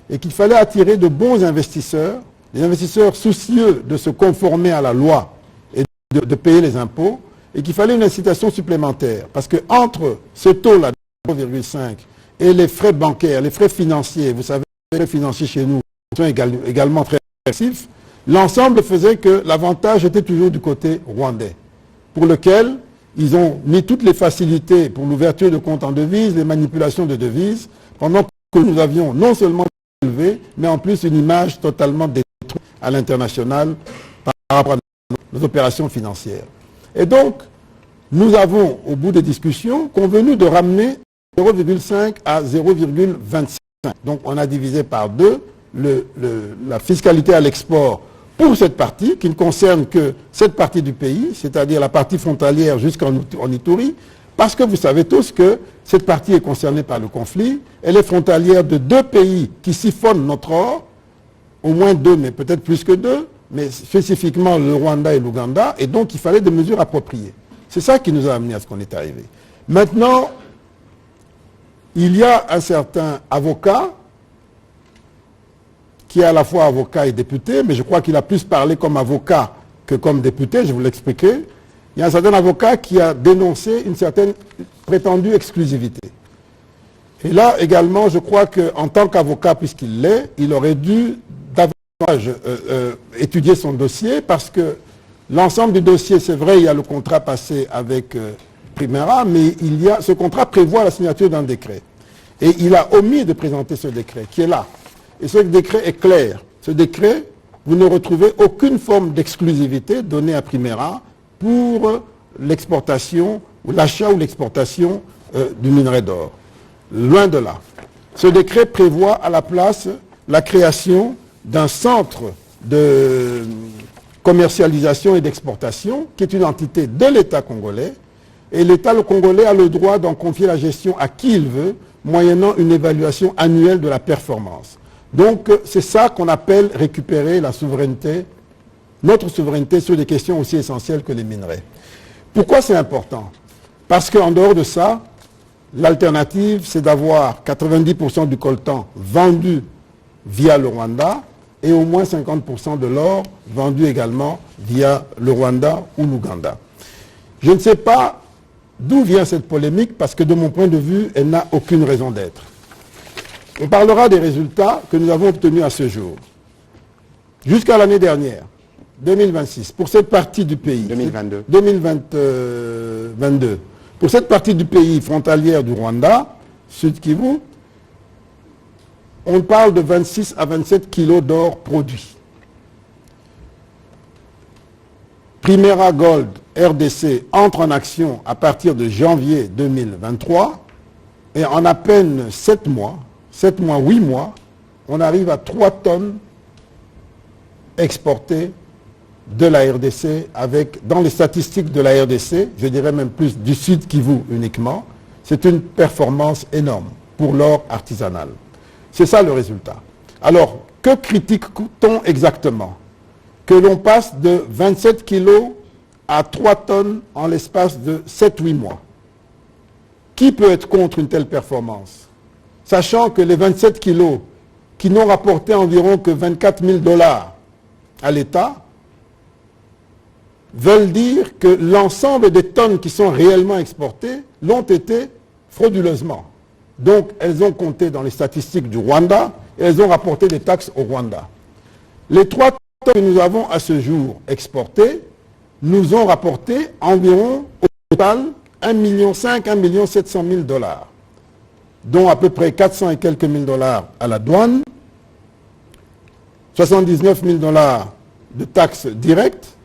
E: et qu'il fallait attirer de bons investisseurs, des investisseurs soucieux de se conformer à la loi et de payer les impôts, et qu'il fallait une incitation supplémentaire. Parce que entre ce taux-là de 0,5 et les frais bancaires, les frais financiers, vous savez, les frais financiers chez nous sont également très agressifs, l'ensemble faisait que l'avantage était toujours du côté rwandais, pour lequel ils ont mis toutes les facilités pour l'ouverture de comptes en devises, les manipulations de devises, pendant que nous avions non seulement élevé, mais en plus une image totalement détruite à l'international par rapport à nos opérations financières. Et donc, nous avons, au bout des discussions, convenu de ramener 0,5 à 0,25. Donc, on a divisé par deux la fiscalité à l'export pour cette partie, qui ne concerne que cette partie du pays, c'est-à-dire la partie frontalière jusqu'en Ituri, parce que vous savez tous que cette partie est concernée par le conflit, elle est frontalière de deux pays qui siphonnent notre or, au moins deux, mais peut-être plus que deux, mais spécifiquement le Rwanda et l'Ouganda, et donc il fallait des mesures appropriées. C'est ça qui nous a amené à ce qu'on est arrivé. Maintenant, il y a un certain avocat, qui est à la fois avocat et député, mais je crois qu'il a plus parlé comme avocat que comme député, je vous l'expliquerai. Il y a un certain avocat qui a dénoncé une certaine prétendue exclusivité. Et là également, je crois qu'en tant qu'avocat, puisqu'il l'est, il aurait dû davantage étudier son dossier, parce que l'ensemble du dossier, c'est vrai, il y a le contrat passé avec Primera, mais ce contrat prévoit la signature d'un décret. Et il a omis de présenter ce décret, qui est là. Et ce décret est clair. Ce décret, vous ne retrouvez aucune forme d'exclusivité donnée à Primera pour l'exportation, ou l'achat ou l'exportation du minerai d'or. Loin de là. Ce décret prévoit à la place la création d'un centre de commercialisation et d'exportation, qui est une entité de l'État congolais, et l'État congolais a le droit d'en confier la gestion à qui il veut, moyennant une évaluation annuelle de la performance. Donc, c'est ça qu'on appelle récupérer la souveraineté, notre souveraineté sur des questions aussi essentielles que les minerais. Pourquoi c'est important? Parce qu'en dehors de ça, l'alternative, c'est d'avoir 90% du coltan vendu via le Rwanda et au moins 50% de l'or vendu également via le Rwanda ou l'Ouganda. Je ne sais pas d'où vient cette polémique, parce que de mon point de vue, elle n'a aucune raison d'être. On parlera des résultats que nous avons obtenus à ce jour. Jusqu'à l'année dernière, 2026, pour cette partie du pays...
C: 2022.
E: 2022. Pour cette partie du pays frontalière du Rwanda, Sud Kivu, on parle de 26 à 27 kilos d'or produit. Primera Gold RDC entre en action à partir de janvier 2023 et en à peine 7 mois, 8 mois, on arrive à 3 tonnes exportées de la RDC dans les statistiques de la RDC, je dirais même plus du Sud Kivu uniquement. C'est une performance énorme pour l'or artisanal. C'est ça le résultat. Alors, que critique-t-on exactement? Que l'on passe de 27 kilos à 3 tonnes en l'espace de 7-8 mois. Qui peut être contre une telle performance? Sachant que les 27 kilos qui n'ont rapporté environ que 24 000 $ à l'État veulent dire que l'ensemble des tonnes qui sont réellement exportées l'ont été frauduleusement. Donc, elles ont compté dans les statistiques du Rwanda et elles ont rapporté des taxes au Rwanda. Les 3 tonnes que nous avons à ce jour exportées nous ont rapporté environ au total 1,5 million, 1,7 million $, dont à peu près 400 et quelques mille dollars à la douane, 79 000 $ de taxes directes,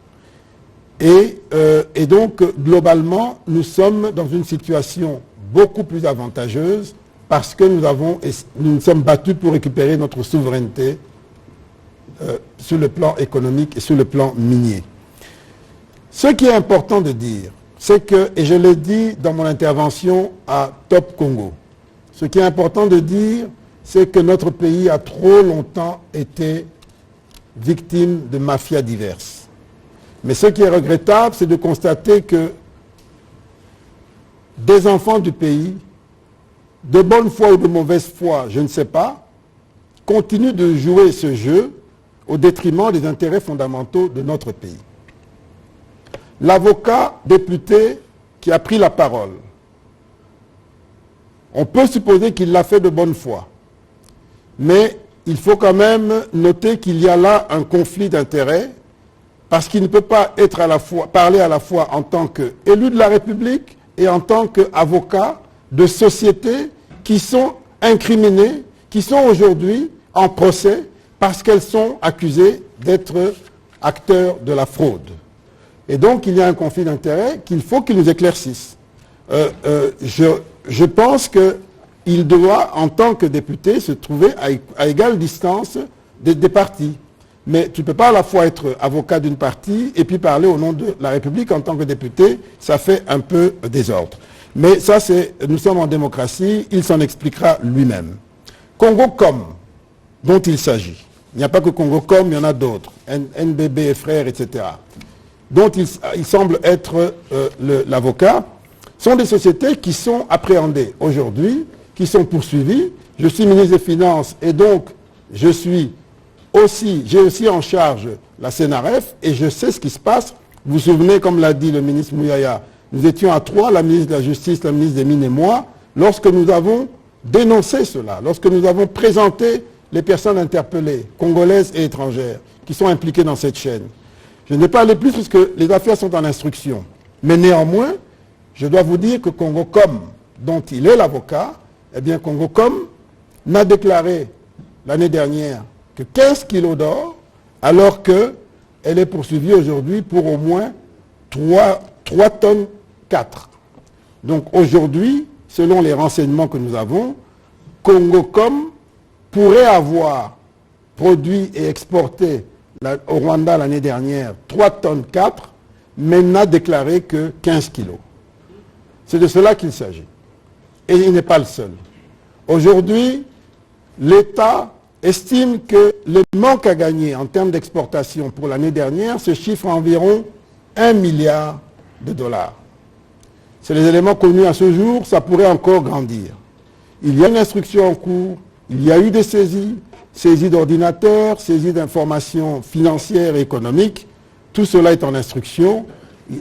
E: et donc globalement nous sommes dans une situation beaucoup plus avantageuse parce que nous nous sommes battus pour récupérer notre souveraineté sur le plan économique et sur le plan minier. Ce qui est important de dire, c'est que, et je l'ai dit dans mon intervention à Top Congo, ce qui est important de dire, c'est que notre pays a trop longtemps été victime de mafias diverses. Mais ce qui est regrettable, c'est de constater que des enfants du pays, de bonne foi ou de mauvaise foi, je ne sais pas, continuent de jouer ce jeu au détriment des intérêts fondamentaux de notre pays. L'avocat député qui a pris la parole, on peut supposer qu'il l'a fait de bonne foi, mais il faut quand même noter qu'il y a là un conflit d'intérêts parce qu'il ne peut pas être parler à la fois en tant qu'élu de la République et en tant qu'avocat de sociétés qui sont incriminées, qui sont aujourd'hui en procès parce qu'elles sont accusées d'être acteurs de la fraude. Et donc, il y a un conflit d'intérêts qu'il faut qu'il nous éclaircisse. Je pense qu'il doit, en tant que député, se trouver à égale distance des partis. Mais tu ne peux pas à la fois être avocat d'une partie et puis parler au nom de la République en tant que député. Ça fait un peu désordre. Mais ça, nous sommes en démocratie, il s'en expliquera lui-même. Congocom, dont il s'agit. Il n'y a pas que Congocom, il y en a d'autres. NBB et frères, etc. Dont il semble être l'avocat, sont des sociétés qui sont appréhendées aujourd'hui, qui sont poursuivies. Je suis ministre des Finances et donc j'ai aussi en charge la CNRF et je sais ce qui se passe. Vous vous souvenez, comme l'a dit le ministre Mouyaya, nous étions à 3, la ministre de la Justice, la ministre des Mines et moi, lorsque nous avons dénoncé cela, lorsque nous avons présenté les personnes interpellées, congolaises et étrangères, qui sont impliquées dans cette chaîne. Je ne vais pas aller plus parce que les affaires sont en instruction. Mais néanmoins, je dois vous dire que Congocom, dont il est l'avocat, eh bien Congocom n'a déclaré l'année dernière que 15 kilos d'or, alors qu'elle est poursuivie aujourd'hui pour au moins 3 tonnes 4. Donc aujourd'hui, selon les renseignements que nous avons, Congocom pourrait avoir produit et exporté au Rwanda l'année dernière 3 tonnes 4, mais n'a déclaré que 15 kilos. C'est de cela qu'il s'agit. Et il n'est pas le seul. Aujourd'hui, l'État estime que le manque à gagner en termes d'exportation pour l'année dernière se chiffre à environ 1 milliard de dollars. C'est les éléments connus à ce jour, ça pourrait encore grandir. Il y a une instruction en cours, il y a eu des saisies d'ordinateurs, saisies d'informations financières et économiques. Tout cela est en instruction.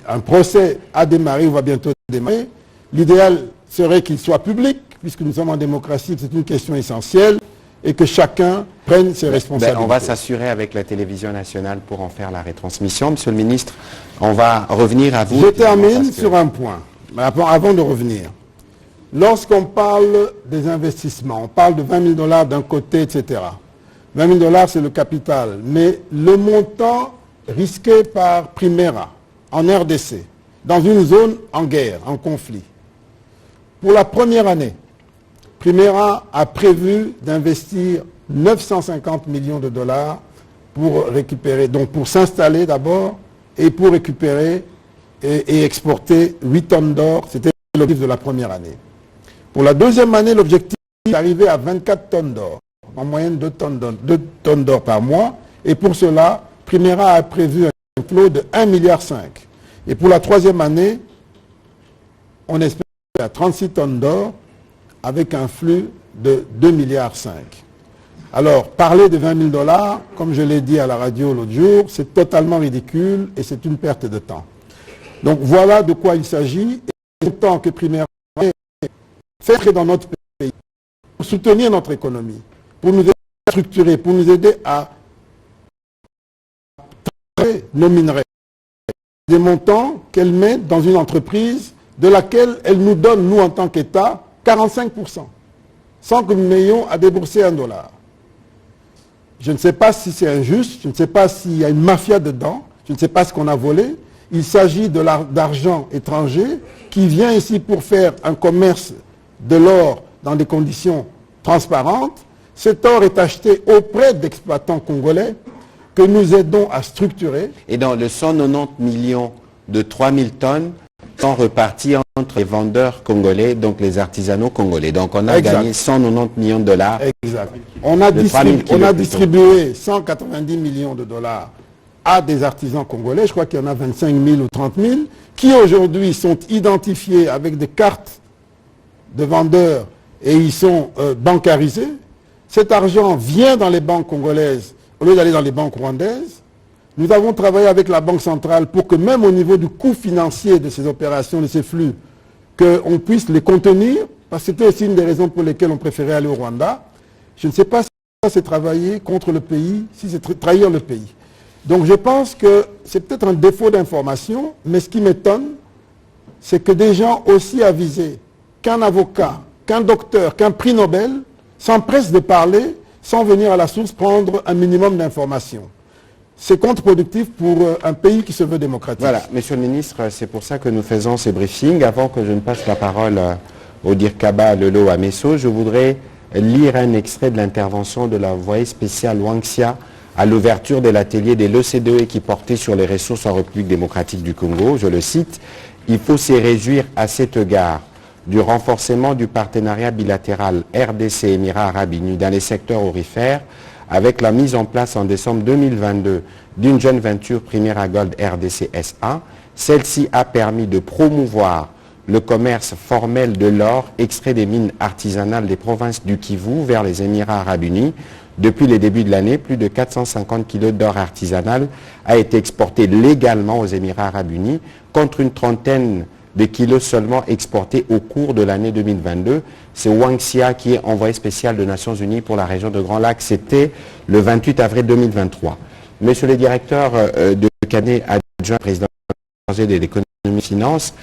E: Un procès a démarré ou va bientôt démarrer. L'idéal serait qu'il soit public, puisque nous sommes en démocratie, c'est une question essentielle, et que chacun prenne ses responsabilités.
C: On va s'assurer avec la télévision nationale pour en faire la retransmission. Monsieur le ministre, on va revenir à vous.
E: Je termine sur un point, avant de revenir. Lorsqu'on parle des investissements, on parle de 20 000 dollars d'un côté, etc. 20 000 dollars, c'est le capital. Mais le montant risqué par Primera en RDC, dans une zone en guerre, en conflit, pour la première année, Primera a prévu d'investir 950 millions de dollars pour récupérer, donc pour s'installer d'abord et pour récupérer et exporter 8 tonnes d'or. C'était l'objectif de la première année. Pour la deuxième année, l'objectif est d'arriver à 24 tonnes d'or, en moyenne 2 tonnes d'or par mois. Et pour cela, Primera a prévu un flot de 1,5 milliard. Et pour la troisième année, on espère à 36 tonnes d'or avec un flux de 2,5 milliards. Alors, parler de 20 000 dollars, comme je l'ai dit à la radio l'autre jour, c'est totalement ridicule et c'est une perte de temps. Donc voilà de quoi il s'agit. Et autant que Primera fait entrer dans notre pays, pour soutenir notre économie, pour nous aider à structurer, pour nous aider à traiter nos minerais, des montants qu'elle met dans une entreprise de laquelle elle nous donne, nous en tant qu'État, 45%, sans que nous n'ayons à débourser $1. Je ne sais pas si c'est injuste, je ne sais pas s'il y a une mafia dedans, je ne sais pas ce qu'on a volé. Il s'agit d'argent étranger qui vient ici pour faire un commerce de l'or dans des conditions transparentes. Cet or est acheté auprès d'exploitants congolais. que nous aidons à structurer.
C: Et dans le 190 millions de 3000 tonnes sont repartis entre les vendeurs congolais, donc les artisanaux congolais. Donc on a
E: Exact.
C: gagné 190 millions de dollars.
E: Exact. On a,
C: De 3000 kilos plutôt.
E: distribué 190 millions de dollars à des artisans congolais. Je crois qu'il y en a 25 000 ou 30 000 qui aujourd'hui sont identifiés avec des cartes de vendeurs et ils sont bancarisés. Cet argent vient dans les banques congolaises au lieu d'aller dans les banques rwandaises. Nous avons travaillé avec la Banque centrale pour que même au niveau du coût financier de ces opérations, de ces flux, qu'on puisse les contenir, parce que c'était aussi une des raisons pour lesquelles on préférait aller au Rwanda. Je ne sais pas si c'est travailler contre le pays, si c'est trahir le pays. Donc je pense que c'est peut-être un défaut d'information, mais ce qui m'étonne, c'est que des gens aussi avisés qu'un avocat, qu'un docteur, qu'un prix Nobel s'empressent de parler sans venir à la source prendre un minimum d'informations. C'est contre-productif pour un pays qui se veut démocratique.
C: Voilà, Monsieur le Ministre, c'est pour ça que nous faisons ces briefings. Avant que je ne passe la parole au Dirkaba Lelo Amesso, je voudrais lire un extrait de l'intervention de l'envoyé spécial Wang Xia à l'ouverture de l'atelier de l'OCDE qui portait sur les ressources en République démocratique du Congo. Je le cite, « Il faut se réjouir à cet égard du renforcement du partenariat bilatéral RDC-Émirats Arabes Unis dans les secteurs aurifères avec la mise en place en décembre 2022 d'une jeune venture Primera Gold RDC SA. Celle-ci a permis de promouvoir le commerce formel de l'or extrait des mines artisanales des provinces du Kivu vers les Émirats Arabes Unis. Depuis le début de l'année, plus de 450 kg d'or artisanal a été exporté légalement aux Émirats Arabes Unis contre une trentaine de kilos seulement exportés au cours de l'année 2022. C'est Wang Xia qui est envoyé spécial des Nations Unies pour la région de Grand Lac. C'était le 28 avril 2023. Monsieur le directeur de Canet, adjoint président de l'économie et des finances,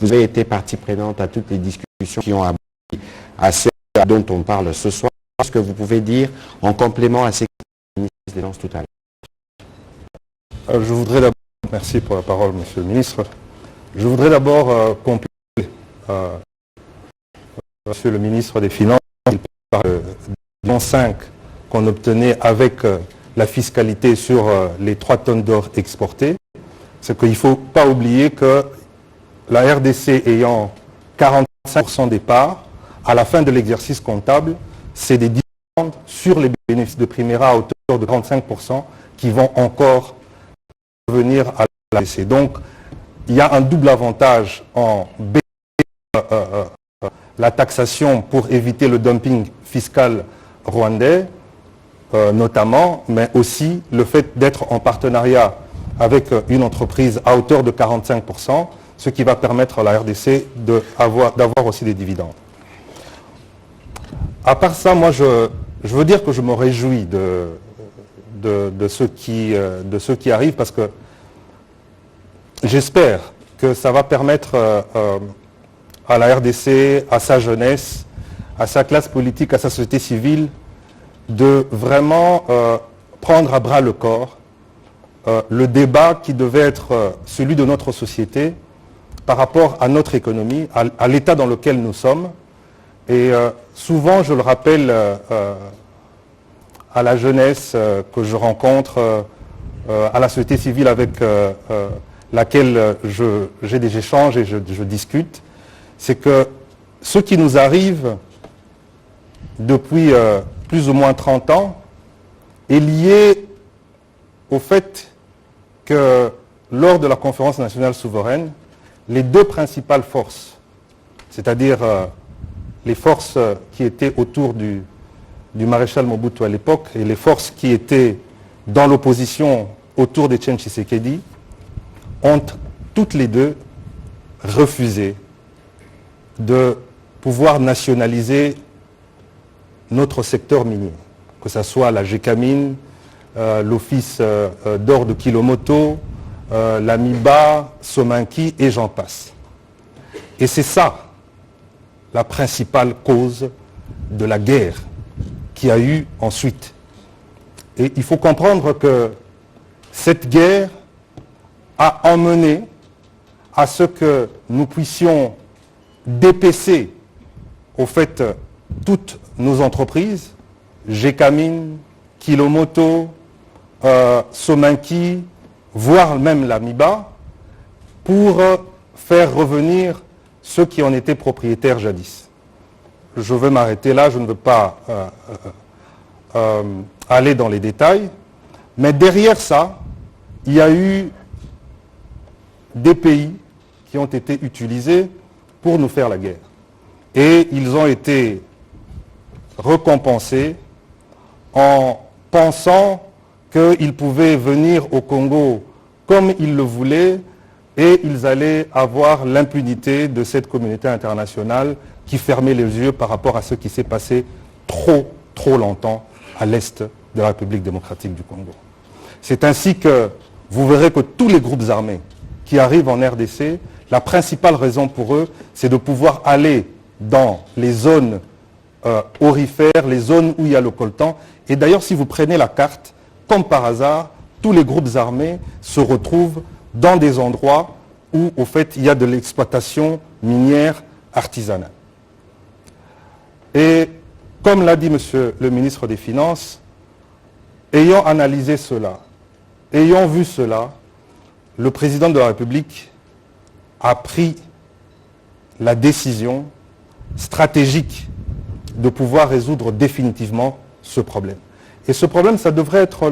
C: vous avez été partie prenante à toutes les discussions qui ont abouti à ce dont on parle ce soir. Qu'est-ce que vous pouvez dire en complément à ce que le ministre dénonce tout à l'heure?
G: Je voudrais d'abord, merci pour la parole, monsieur le ministre. Je voudrais d'abord compléter monsieur le ministre des Finances, il parle de 5 qu'on obtenait avec la fiscalité sur les 3 tonnes d'or exportées. C'est qu'il ne faut pas oublier que la RDC ayant 45% des parts, à la fin de l'exercice comptable, c'est des dividendes sur les bénéfices de Primera à hauteur de 35% qui vont encore revenir à la RDC. Donc, il y a un double avantage en la taxation pour éviter le dumping fiscal rwandais, notamment, mais aussi le fait d'être en partenariat avec une entreprise à hauteur de 45%, ce qui va permettre à la RDC d'avoir aussi des dividendes. À part ça, moi, je veux dire que je me réjouis de ce qui arrive parce que j'espère que ça va permettre à la RDC, à sa jeunesse, à sa classe politique, à sa société civile, de vraiment prendre à bras le corps le débat qui devait être celui de notre société par rapport à notre économie, à l'état dans lequel nous sommes. Et souvent, je le rappelle à la jeunesse que je rencontre, à la société civile avec laquelle j'ai des échanges et je discute, c'est que ce qui nous arrive depuis plus ou moins 30 ans est lié au fait que lors de la conférence nationale souveraine, les 2 principales forces, c'est-à-dire les forces qui étaient autour du maréchal Mobutu à l'époque et les forces qui étaient dans l'opposition autour d'Etienne Tshisekedi, ont toutes les 2 refusé de pouvoir nationaliser notre secteur minier, que ce soit la GECAMINE, l'Office d'or de Kilomoto, la MIBA, Sominki et j'en passe. Et c'est ça la principale cause de la guerre qu'il y a eu ensuite. Et il faut comprendre que cette guerre a emmené à ce que nous puissions dépecer au fait toutes nos entreprises, GECAMINE, Kilomoto, Sominki, voire même la MIBA, pour faire revenir ceux qui en étaient propriétaires jadis. Je veux m'arrêter là, je ne veux pas aller dans les détails, mais derrière ça, il y a eu des pays qui ont été utilisés pour nous faire la guerre. Et ils ont été récompensés en pensant qu'ils pouvaient venir au Congo comme ils le voulaient et ils allaient avoir l'impunité de cette communauté internationale qui fermait les yeux par rapport à ce qui s'est passé trop longtemps à l'est de la République démocratique du Congo. C'est ainsi que vous verrez que tous les groupes armés qui arrivent en RDC, la principale raison pour eux, c'est de pouvoir aller dans les zones aurifères, les zones où il y a le coltan. Et d'ailleurs, si vous prenez la carte, comme par hasard, tous les groupes armés se retrouvent dans des endroits où, au fait, il y a de l'exploitation minière artisanale. Et comme l'a dit Monsieur le ministre des Finances, ayant analysé cela, ayant vu cela, le président de la République a pris la décision stratégique de pouvoir résoudre définitivement ce problème. Et ce problème, ça devrait être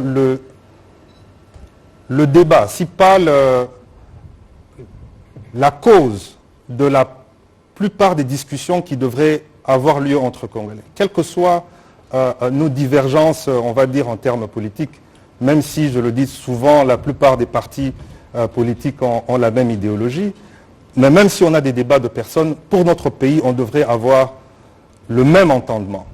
G: le débat, si pas la cause de la plupart des discussions qui devraient avoir lieu entre Congolais. Quelles que soient nos divergences, on va dire, en termes politiques, même si, je le dis souvent, la plupart des partis politiques ont la même idéologie, mais même si on a des débats de personnes, pour notre pays, on devrait avoir le même entendement.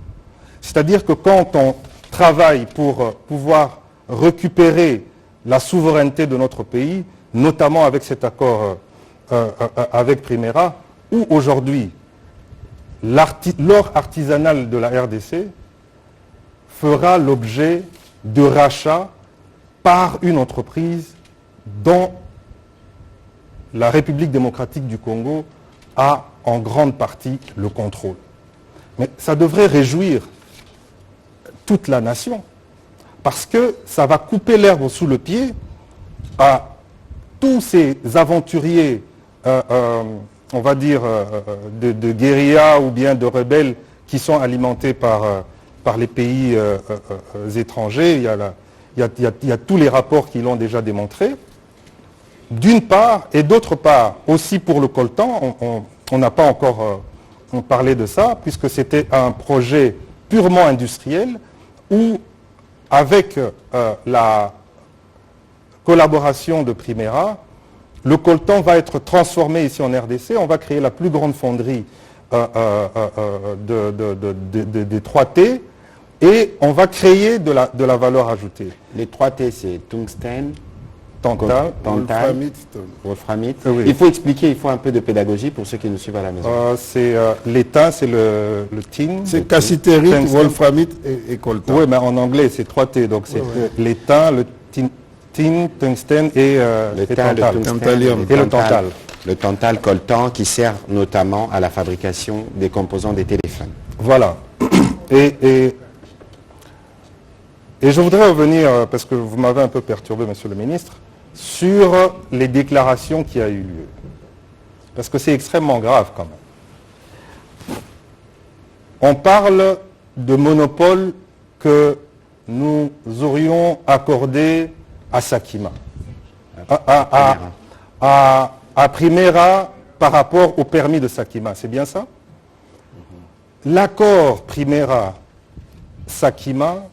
G: C'est-à-dire que quand on travaille pour pouvoir récupérer la souveraineté de notre pays, notamment avec cet accord avec Primera, où aujourd'hui l'or artisanal de la RDC fera l'objet de rachat par une entreprise dont la République démocratique du Congo a en grande partie le contrôle. Mais ça devrait réjouir toute la nation, parce que ça va couper l'herbe sous le pied à tous ces aventuriers, on va dire, de guérilla ou bien de rebelles qui sont alimentés par les pays étrangers. Il y a tous les rapports qui l'ont déjà démontré. D'une part, et d'autre part, aussi pour le coltan, on n'a pas encore parlé de ça, puisque c'était un projet purement industriel, où, avec la collaboration de Primera, le coltan va être transformé ici en RDC. On va créer la plus grande fonderie des 3T et on va créer de la valeur ajoutée.
C: Les 3T, c'est tungstène,
G: Tantal,
C: wolframite.
G: Oui.
C: Il faut expliquer, il faut un peu de pédagogie pour ceux qui nous suivent à la maison.
G: L'étain, c'est le tin.
E: C'est cassitérite, wolframite et coltan.
G: Oui, mais en anglais, c'est 3T. Donc c'est l'étain, le tin, tungstène et
C: le tantalium.
G: Et le tantal.
C: Le tantal coltan qui sert notamment à la fabrication des composants des téléphones.
G: Voilà. Et je voudrais revenir, parce que vous m'avez un peu perturbé, Monsieur le Ministre, sur les déclarations qui a eu lieu. Parce que c'est extrêmement grave quand même. On parle de monopole que nous aurions accordé à Sakima, à Primera par rapport au permis de Sakima. C'est bien ça? L'accord Primera-Sakima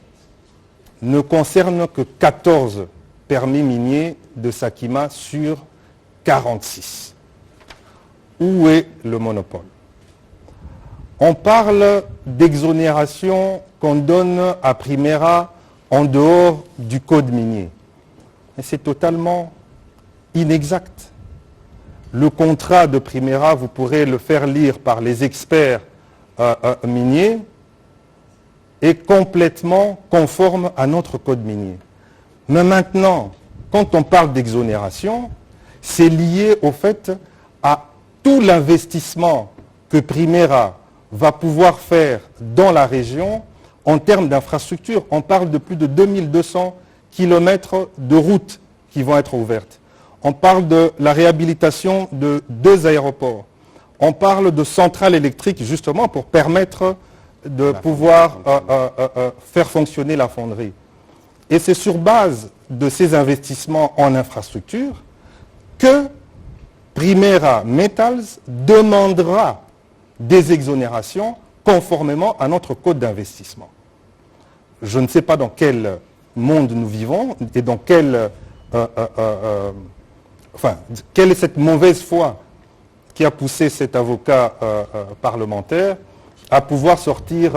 G: ne concerne que 14 permis miniers de Sakima sur 46. Où est le monopole? On parle d'exonération qu'on donne à Primera en dehors du code minier. Mais c'est totalement inexact. Le contrat de Primera, vous pourrez le faire lire par les experts miniers, est complètement conforme à notre code minier. Mais maintenant, quand on parle d'exonération, c'est lié au fait à tout l'investissement que Primera va pouvoir faire dans la région en termes d'infrastructures. On parle de plus de 2200 kilomètres de routes qui vont être ouvertes. On parle de la réhabilitation de 2 aéroports. On parle de centrales électriques justement pour permettre de pouvoir faire fonctionner la fonderie. Et c'est sur base de ces investissements en infrastructure que Primera Metals demandera des exonérations conformément à notre code d'investissement. Je ne sais pas dans quel monde nous vivons et dans quelle est cette mauvaise foi qui a poussé cet avocat parlementaire à pouvoir sortir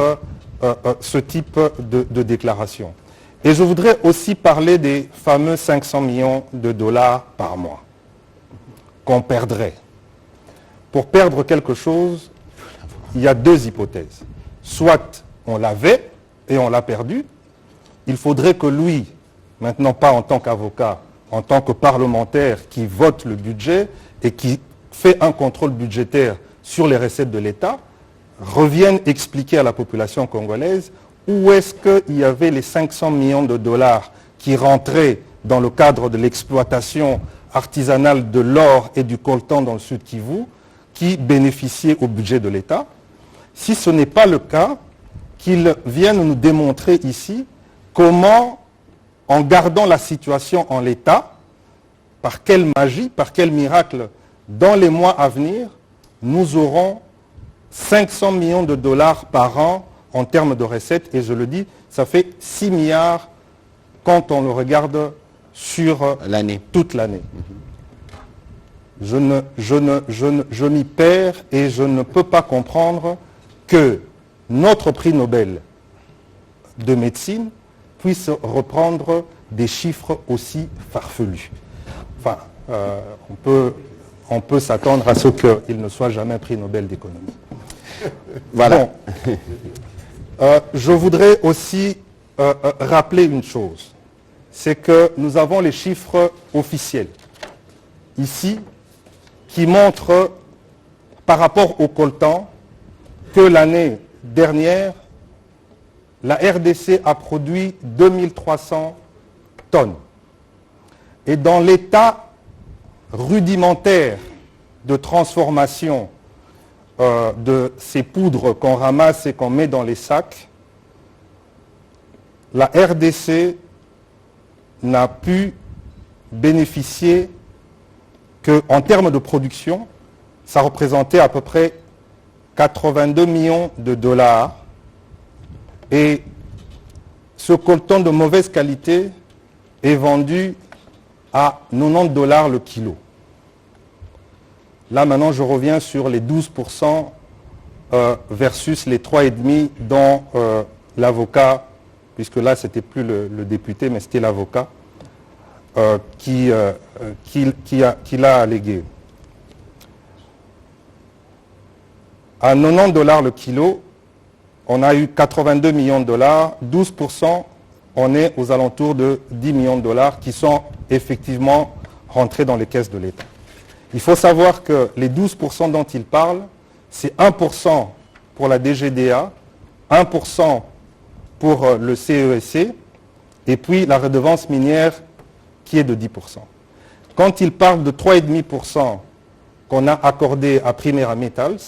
G: ce type de déclaration. Et je voudrais aussi parler des fameux 500 millions de dollars par mois qu'on perdrait. Pour perdre quelque chose, il y a 2 hypothèses. Soit on l'avait et on l'a perdu. Il faudrait que lui, maintenant pas en tant qu'avocat, en tant que parlementaire qui vote le budget et qui fait un contrôle budgétaire sur les recettes de l'État, revienne expliquer à la population congolaise où est-ce qu'il y avait les 500 millions de dollars qui rentraient dans le cadre de l'exploitation artisanale de l'or et du coltan dans le Sud Kivu, qui bénéficiaient au budget de l'État. Si ce n'est pas le cas, qu'ils viennent nous démontrer ici comment, en gardant la situation en l'état, par quelle magie, par quel miracle, dans les mois à venir, nous aurons 500 millions de dollars par an en termes de recettes, et je le dis, ça fait 6 milliards quand on le regarde sur toute l'année. Je m'y perds et je ne peux pas comprendre que notre prix Nobel de médecine puisse reprendre des chiffres aussi farfelus. Enfin, on peut s'attendre à ce qu'il ne soit jamais prix Nobel d'économie.
C: Voilà.
G: Bon. Je voudrais aussi rappeler une chose, c'est que nous avons les chiffres officiels ici qui montrent par rapport au coltan que l'année dernière, la RDC a produit 2300 tonnes. Et dans l'état rudimentaire de transformation de ces poudres qu'on ramasse et qu'on met dans les sacs, la RDC n'a pu bénéficier qu'en termes de production, ça représentait à peu près 82 millions de dollars. Et ce coltan de mauvaise qualité est vendu à 90 dollars le kilo. Là, maintenant, je reviens sur les 12% versus les 3,5% dont l'avocat, puisque là, ce n'était plus le député, mais c'était l'avocat, qui l'a allégué. À 90 dollars le kilo, on a eu 82 millions de dollars, 12%, on est aux alentours de 10 millions de dollars qui sont effectivement rentrés dans les caisses de l'État. Il faut savoir que les 12% dont il parle, c'est 1% pour la DGDA, 1% pour le CESC, et puis la redevance minière qui est de 10%. Quand il parle de 3,5% qu'on a accordé à Primera Metals,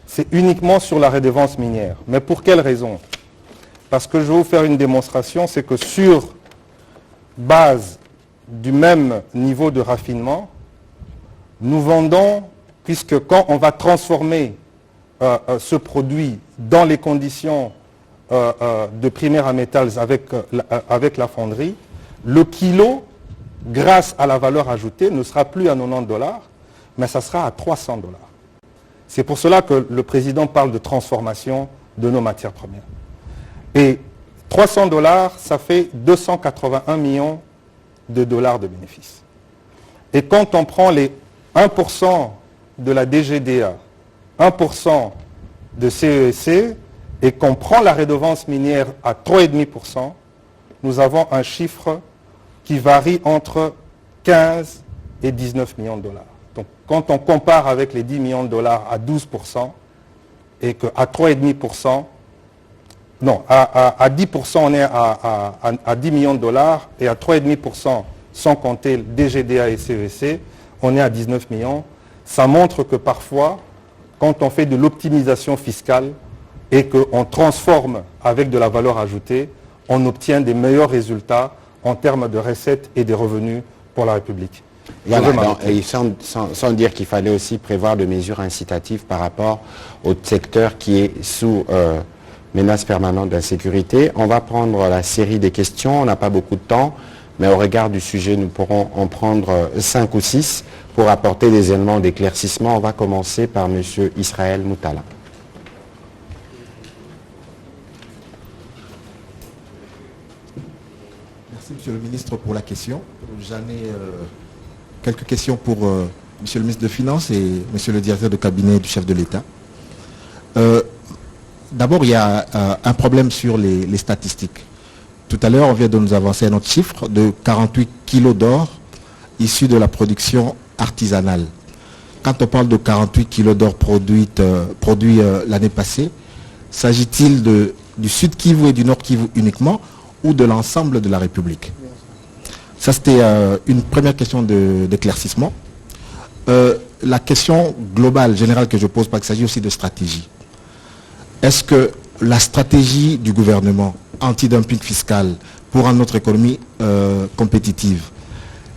G: c'est uniquement sur la redevance minière. Mais pour quelle raison? Parce que je vais vous faire une démonstration, c'est que sur base du même niveau de raffinement, nous vendons, puisque quand on va transformer ce produit dans les conditions de Primera Metals avec la fonderie, le kilo, grâce à la valeur ajoutée, ne sera plus à 90 dollars, mais ça sera à 300 dollars. C'est pour cela que le président parle de transformation de nos matières premières. Et 300 dollars, ça fait 281 millions de dollars de bénéfices. Et quand on prend les 1% de la DGDA, 1% de CESC, et qu'on prend la redevance minière à 3,5%, nous avons un chiffre qui varie entre 15 et 19 millions de dollars. Donc quand on compare avec les 10 millions de dollars à 12% et qu'à 3,5%, non, à 10%, on est à 10 millions de dollars et à 3,5%, sans compter le DGDA et CEC, on est à 19 millions. Ça montre que parfois, quand on fait de l'optimisation fiscale et qu'on transforme avec de la valeur ajoutée, on obtient des meilleurs résultats en termes de recettes et des revenus pour la République.
C: Voilà, donc, et sans dire qu'il fallait aussi prévoir des mesures incitatives par rapport au secteur qui est sous menace permanente d'insécurité. On va prendre la série des questions, on n'a pas beaucoup de temps, mais au regard du sujet, nous pourrons en prendre 5 ou 6 pour apporter des éléments d'éclaircissement. On va commencer par M. Israël Moutala.
D: Merci Monsieur le ministre pour la question. J'en ai quelques questions pour Monsieur le ministre des Finances et Monsieur le directeur de cabinet du chef de l'État. D'abord, il y a un problème sur les statistiques. Tout à l'heure, on vient de nous avancer un autre chiffre de 48 kilos d'or issus de la production artisanale. Quand on parle de 48 kilos d'or produits l'année passée, s'agit-il du Sud Kivu et du Nord Kivu uniquement ou de l'ensemble de la République? Ça, c'était une première question d'éclaircissement. La question globale, générale que je pose, parce qu'il s'agit aussi de stratégie. Est-ce que la stratégie du gouvernement anti-dumping fiscal pour rendre notre économie compétitive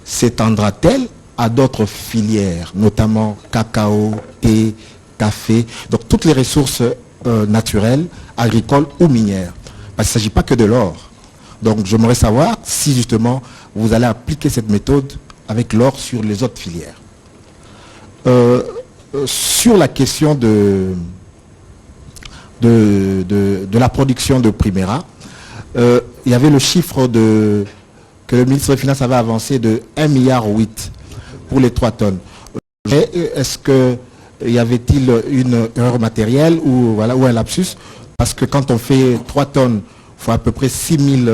D: s'étendra-t-elle à d'autres filières, notamment cacao, thé, café, donc toutes les ressources naturelles, agricoles ou minières? Parce qu'il ne s'agit pas que de l'or. Donc j'aimerais savoir si justement vous allez appliquer cette méthode avec l'or sur les autres filières. Sur la question de la production de Primera, il y avait le chiffre que le ministre des Finances avait avancé de 1,8 milliard pour les 3 tonnes. Est-ce qu'il y avait-il une erreur matérielle ou un lapsus? Parce que quand on fait 3 tonnes, il faut à peu près 6 000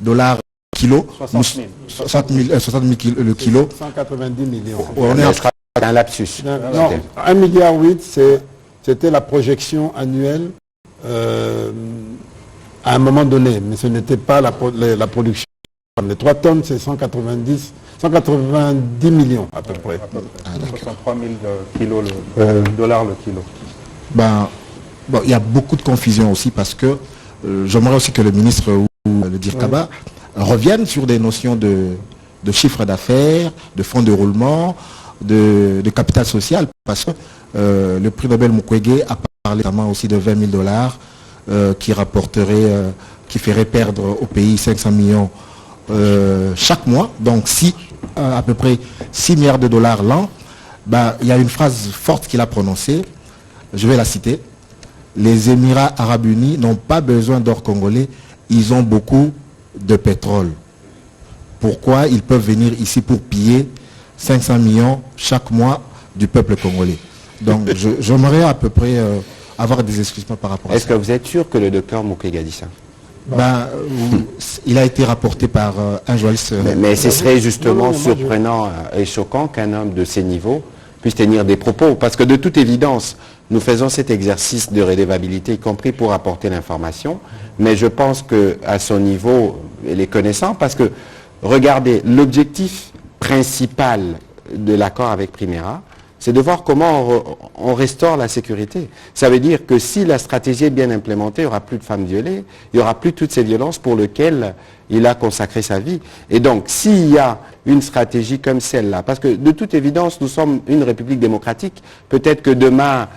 D: dollars kilo. 60 000 le kilo.
E: 190 millions.
C: On est en train d'un lapsus.
E: Non, 1,8 milliard, c'était la projection annuelle à un moment donné, mais ce n'était pas la production. Les 3 tonnes, c'est 190 millions à peu près.
G: 63 000 dollars le kilo.
D: Il y a beaucoup de confusion aussi parce que j'aimerais aussi que le ministre ou le DIRCABA reviennent sur des notions de chiffre d'affaires, de fonds de roulement, de capital social, parce que le prix Nobel Mukwege a parlé notamment aussi de 20 000 dollars qui ferait perdre au pays 500 millions chaque mois, donc à peu près 6 milliards de dollars l'an. Il y a une phrase forte qu'il a prononcée, je vais la citer: les Émirats Arabes Unis n'ont pas besoin d'or congolais, ils ont beaucoup de pétrole. Pourquoi ils peuvent venir ici pour piller 500 millions chaque mois du peuple congolais? Donc j'aimerais à peu près avoir des explications par rapport à ça.
C: Est-ce que vous êtes sûr que le docteur Mukwege a dit ça?
D: Il a été rapporté par un journaliste.
C: Mais ce serait justement surprenant et choquant qu'un homme de ces niveaux puisse tenir des propos. Parce que de toute évidence, nous faisons cet exercice de redevabilité, y compris pour apporter l'information. Mais je pense qu'à son niveau, il est connaissant. Parce que, regardez, l'objectif principal de l'accord avec Primera, c'est de voir comment on restaure la sécurité. Ça veut dire que si la stratégie est bien implémentée, il n'y aura plus de femmes violées, il n'y aura plus toutes ces violences pour lesquelles il a consacré sa vie. Et donc, s'il y a une stratégie comme celle-là, parce que de toute évidence, nous sommes une république démocratique, peut-être que demain,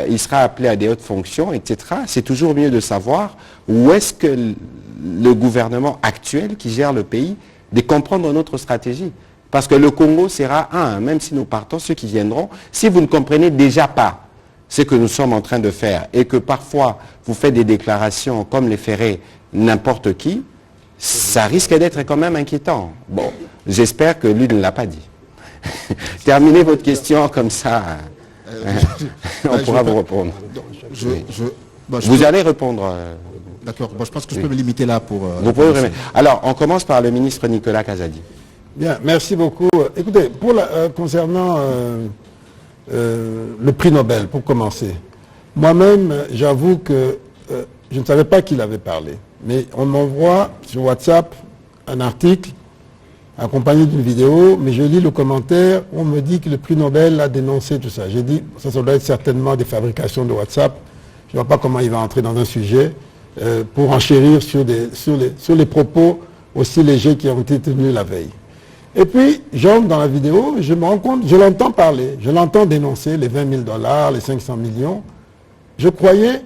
C: il sera appelé à des hautes fonctions, etc. C'est toujours mieux de savoir où est-ce que le gouvernement actuel qui gère le pays, de comprendre notre stratégie. Parce que le Congo sera même si nous partons, ceux qui viendront, si vous ne comprenez déjà pas ce que nous sommes en train de faire et que parfois vous faites des déclarations comme les ferait n'importe qui, ça risque d'être quand même inquiétant. Bon, j'espère que lui ne l'a pas dit. Terminez votre question comme ça, on pourra vous répondre. Vous allez répondre.
D: D'accord, je pense que je peux me limiter là pour...
C: vous pouvez Alors, on commence par le ministre Nicolas Kazadi.
E: Bien, merci beaucoup. Écoutez, concernant le prix Nobel, pour commencer, moi-même, j'avoue que je ne savais pas qu'il avait parlé, mais on m'envoie sur WhatsApp un article accompagné d'une vidéo, mais je lis le commentaire, on me dit que le prix Nobel a dénoncé tout ça. J'ai dit, ça doit être certainement des fabrications de WhatsApp. Je ne vois pas comment il va entrer dans un sujet pour enchérir sur les propos aussi légers qui ont été tenus la veille. Et puis, j'entre dans la vidéo, je me rends compte, je l'entends parler, je l'entends dénoncer les 20 000 $, les 500 millions. Je croyais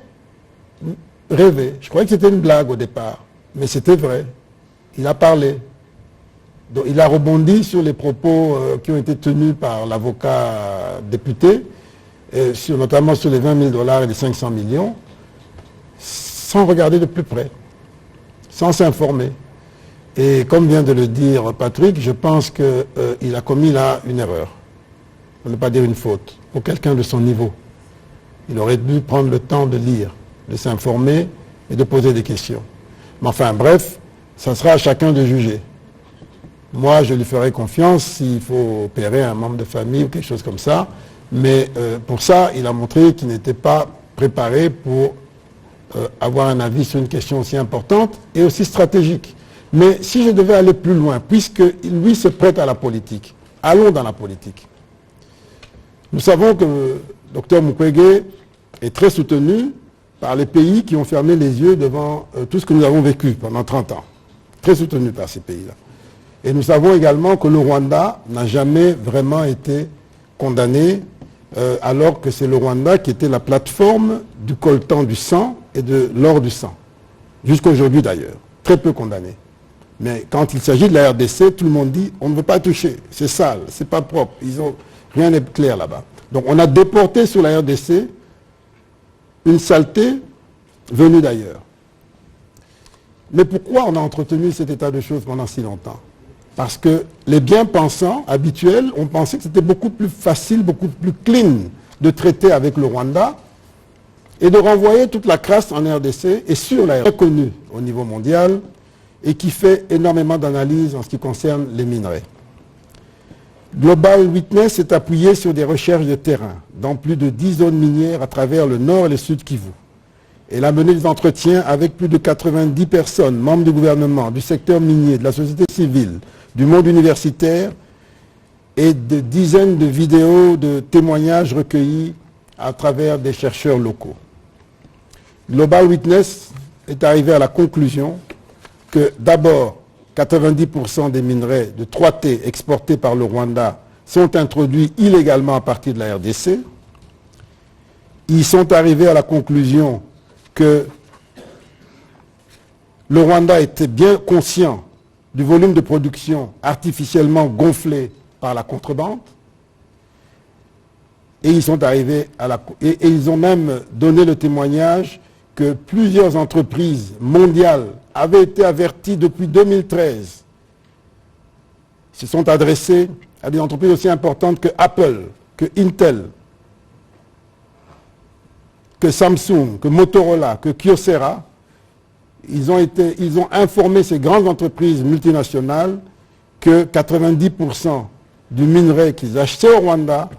E: rêver, je croyais que c'était une blague au départ, mais c'était vrai. Il a parlé. Donc, il a rebondi sur les propos qui ont été tenus par l'avocat député, notamment sur les 20 000 $ et les 500 millions, sans regarder de plus près, sans s'informer. Et comme vient de le dire Patrick, je pense qu'il a commis là une erreur, pour ne pas dire une faute, pour quelqu'un de son niveau. Il aurait dû prendre le temps de lire, de s'informer et de poser des questions. Mais enfin, bref, ça sera à chacun de juger. Moi, je lui ferai confiance s'il faut opérer un membre de famille ou quelque chose comme ça. Mais pour ça, il a montré qu'il n'était pas préparé pour avoir un avis sur une question aussi importante et aussi stratégique. Mais si je devais aller plus loin, puisque lui se prête à la politique, allons dans la politique. Nous savons que le docteur Mukwege est très soutenu par les pays qui ont fermé les yeux devant tout ce que nous avons vécu pendant 30 ans. Très soutenu par ces pays-là. Et nous savons également que le Rwanda n'a jamais vraiment été condamné, alors que c'est le Rwanda qui était la plateforme du coltan du sang et de l'or du sang. Jusqu'à aujourd'hui d'ailleurs. Très peu condamné. Mais quand il s'agit de la RDC, tout le monde dit on ne veut pas toucher, c'est sale, c'est pas propre, rien n'est clair là-bas. Donc on a déporté sur la RDC une saleté venue d'ailleurs. Mais pourquoi on a entretenu cet état de choses pendant si longtemps? Parce que les bien-pensants habituels ont pensé que c'était beaucoup plus facile, beaucoup plus clean de traiter avec le Rwanda et de renvoyer toute la crasse en RDC et sur la RDC reconnue au niveau mondial et qui fait énormément d'analyses en ce qui concerne les minerais. Global Witness s'est appuyé sur des recherches de terrain dans plus de 10 zones minières à travers le nord et le sud Kivu. Elle a mené des entretiens avec plus de 90 personnes, membres du gouvernement, du secteur minier, de la société civile, du monde universitaire et de dizaines de vidéos de témoignages recueillis à travers des chercheurs locaux. Global Witness est arrivé à la conclusion que d'abord 90% des minerais de 3T exportés par le Rwanda sont introduits illégalement à partir de la RDC. Ils sont arrivés à la conclusion que le Rwanda était bien conscient du volume de production artificiellement gonflé par la contrebande. Et ils sont arrivés à et ils ont même donné le témoignage que plusieurs entreprises mondiales avaient été averties depuis 2013. Se sont adressées à des entreprises aussi importantes que Apple, que Intel, que Samsung, que Motorola, que Kyocera. Ils ont informé ces grandes entreprises multinationales que 90% du minerai qu'ils achetaient au Rwanda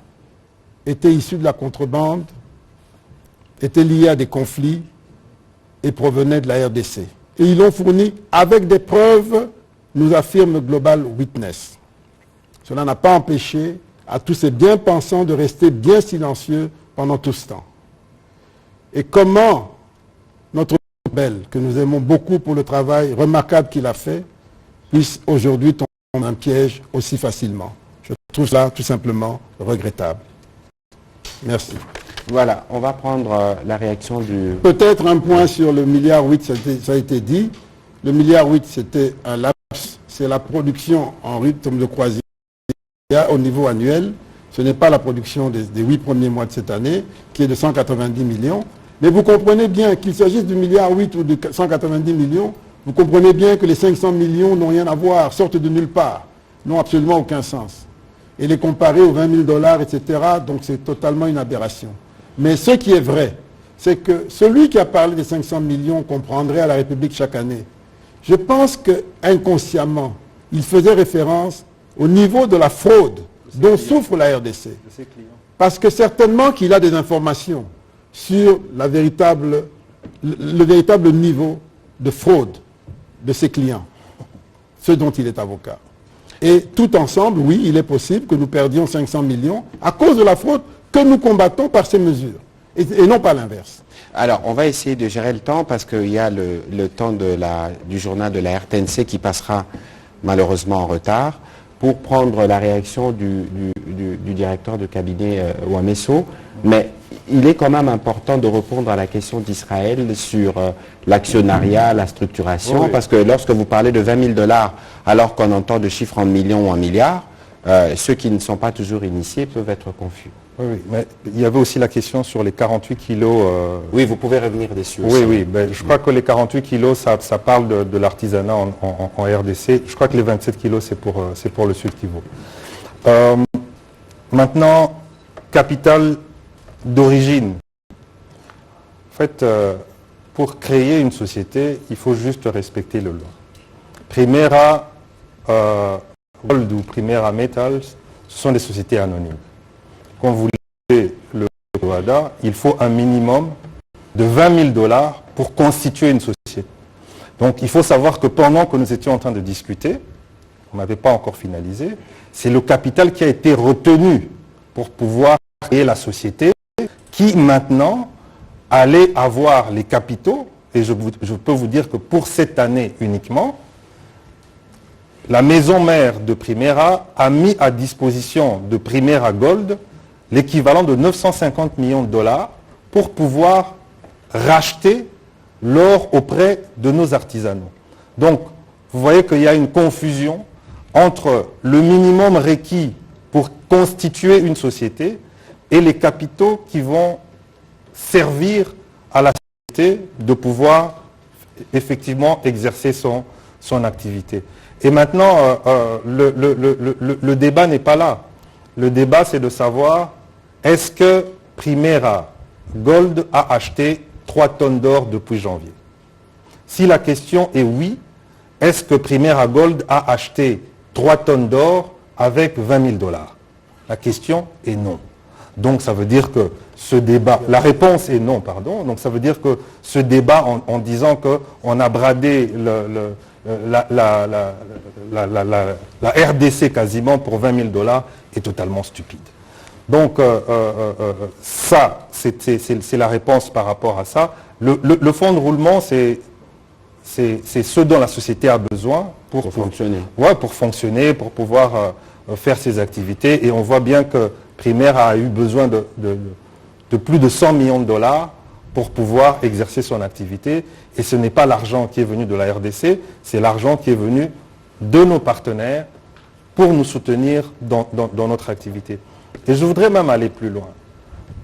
E: était issu de la contrebande, était lié à des conflits et provenait de la RDC. Et ils l'ont fourni avec des preuves, nous affirme Global Witness. Cela n'a pas empêché à tous ces bien-pensants de rester bien silencieux pendant tout ce temps. Et comment notre Nobel, que nous aimons beaucoup pour le travail remarquable qu'il a fait, puisse aujourd'hui tomber dans un piège aussi facilement. Je trouve cela tout simplement regrettable. Merci.
C: Voilà, on va prendre la réaction du...
E: Peut-être un point sur le milliard 8, ça a été dit. Le milliard 8, c'était un laps, c'est la production en rythme de croisière au niveau annuel. Ce n'est pas la production des 8 premiers mois de cette année, qui est de 190 millions. Mais vous comprenez bien qu'il s'agisse du milliard 8 ou de 190 millions, vous comprenez bien que les 500 millions n'ont rien à voir, sortent de nulle part, n'ont absolument aucun sens. Et les comparer aux 20 000 $, etc., donc c'est totalement une aberration. Mais ce qui est vrai, c'est que celui qui a parlé des 500 millions qu'on prendrait à la République chaque année, je pense qu'inconsciemment, il faisait référence au niveau de la fraude dont souffre la RDC. Parce que certainement qu'il a des informations sur la véritable le véritable niveau de fraude de ses clients, ceux dont il est avocat. Et tout ensemble, oui, il est possible que nous perdions 500 millions à cause de la fraude que nous combattons par ces mesures, et non pas l'inverse.
C: Alors, on va essayer de gérer le temps parce qu'il y a le temps du journal de la RTNC qui passera malheureusement en retard pour prendre la réaction du directeur de cabinet Ouamesso. Mais il est quand même important de répondre à la question d'Israël sur l'actionnariat, la structuration, parce que lorsque vous parlez de 20 000 $ alors qu'on entend de chiffres en millions ou en milliards, ceux qui ne sont pas toujours initiés peuvent être confus.
G: Oui, mais il y avait aussi la question sur les 48 kilos.
C: Oui, vous pouvez revenir dessus
G: Oui,
C: aussi.
G: oui, ben, je crois que les 48 kilos, ça parle de l'artisanat en RDC. Je crois que les 27 kilos, c'est pour le Sud Kivu. Maintenant, capital d'origine. En fait, pour créer une société, il faut juste respecter le loi. Primera Gold ou Primera Metals, ce sont des sociétés anonymes. Quand vous lisez le WADA, il faut un minimum de 20 000 $ pour constituer une société. Donc il faut savoir que pendant que nous étions en train de discuter, on n'avait pas encore finalisé, c'est le capital qui a été retenu pour pouvoir créer la société qui maintenant allait avoir les capitaux, et je peux vous dire que pour cette année uniquement, la maison mère de Primera a mis à disposition de Primera Gold l'équivalent de 950 millions de $ pour pouvoir racheter l'or auprès de nos artisanaux. Donc, vous voyez qu'il y a une confusion entre le minimum requis pour constituer une société et les capitaux qui vont servir à la société de pouvoir effectivement exercer son activité. Et maintenant, le débat n'est pas là. Le débat, c'est de savoir, est-ce que Primera Gold a acheté 3 tonnes d'or depuis janvier? Si la question est oui, est-ce que Primera Gold a acheté 3 tonnes d'or avec 20 000 $? La question est non. Donc ça veut dire que ce débat, la réponse est non, pardon, donc ça veut dire que ce débat en disant qu'on a bradé la RDC quasiment pour 20 000 $ est totalement stupide. Donc ça, c'est la réponse par rapport à ça. Le fonds de roulement, c'est ce dont la société a besoin pour
C: fonctionner.
G: Ouais, pour fonctionner, pour pouvoir faire ses activités. Et on voit bien que Primera a eu besoin de plus de 100 millions de $ pour pouvoir exercer son activité. Et ce n'est pas l'argent qui est venu de la RDC, c'est l'argent qui est venu de nos partenaires pour nous soutenir dans notre activité. Et je voudrais même aller plus loin.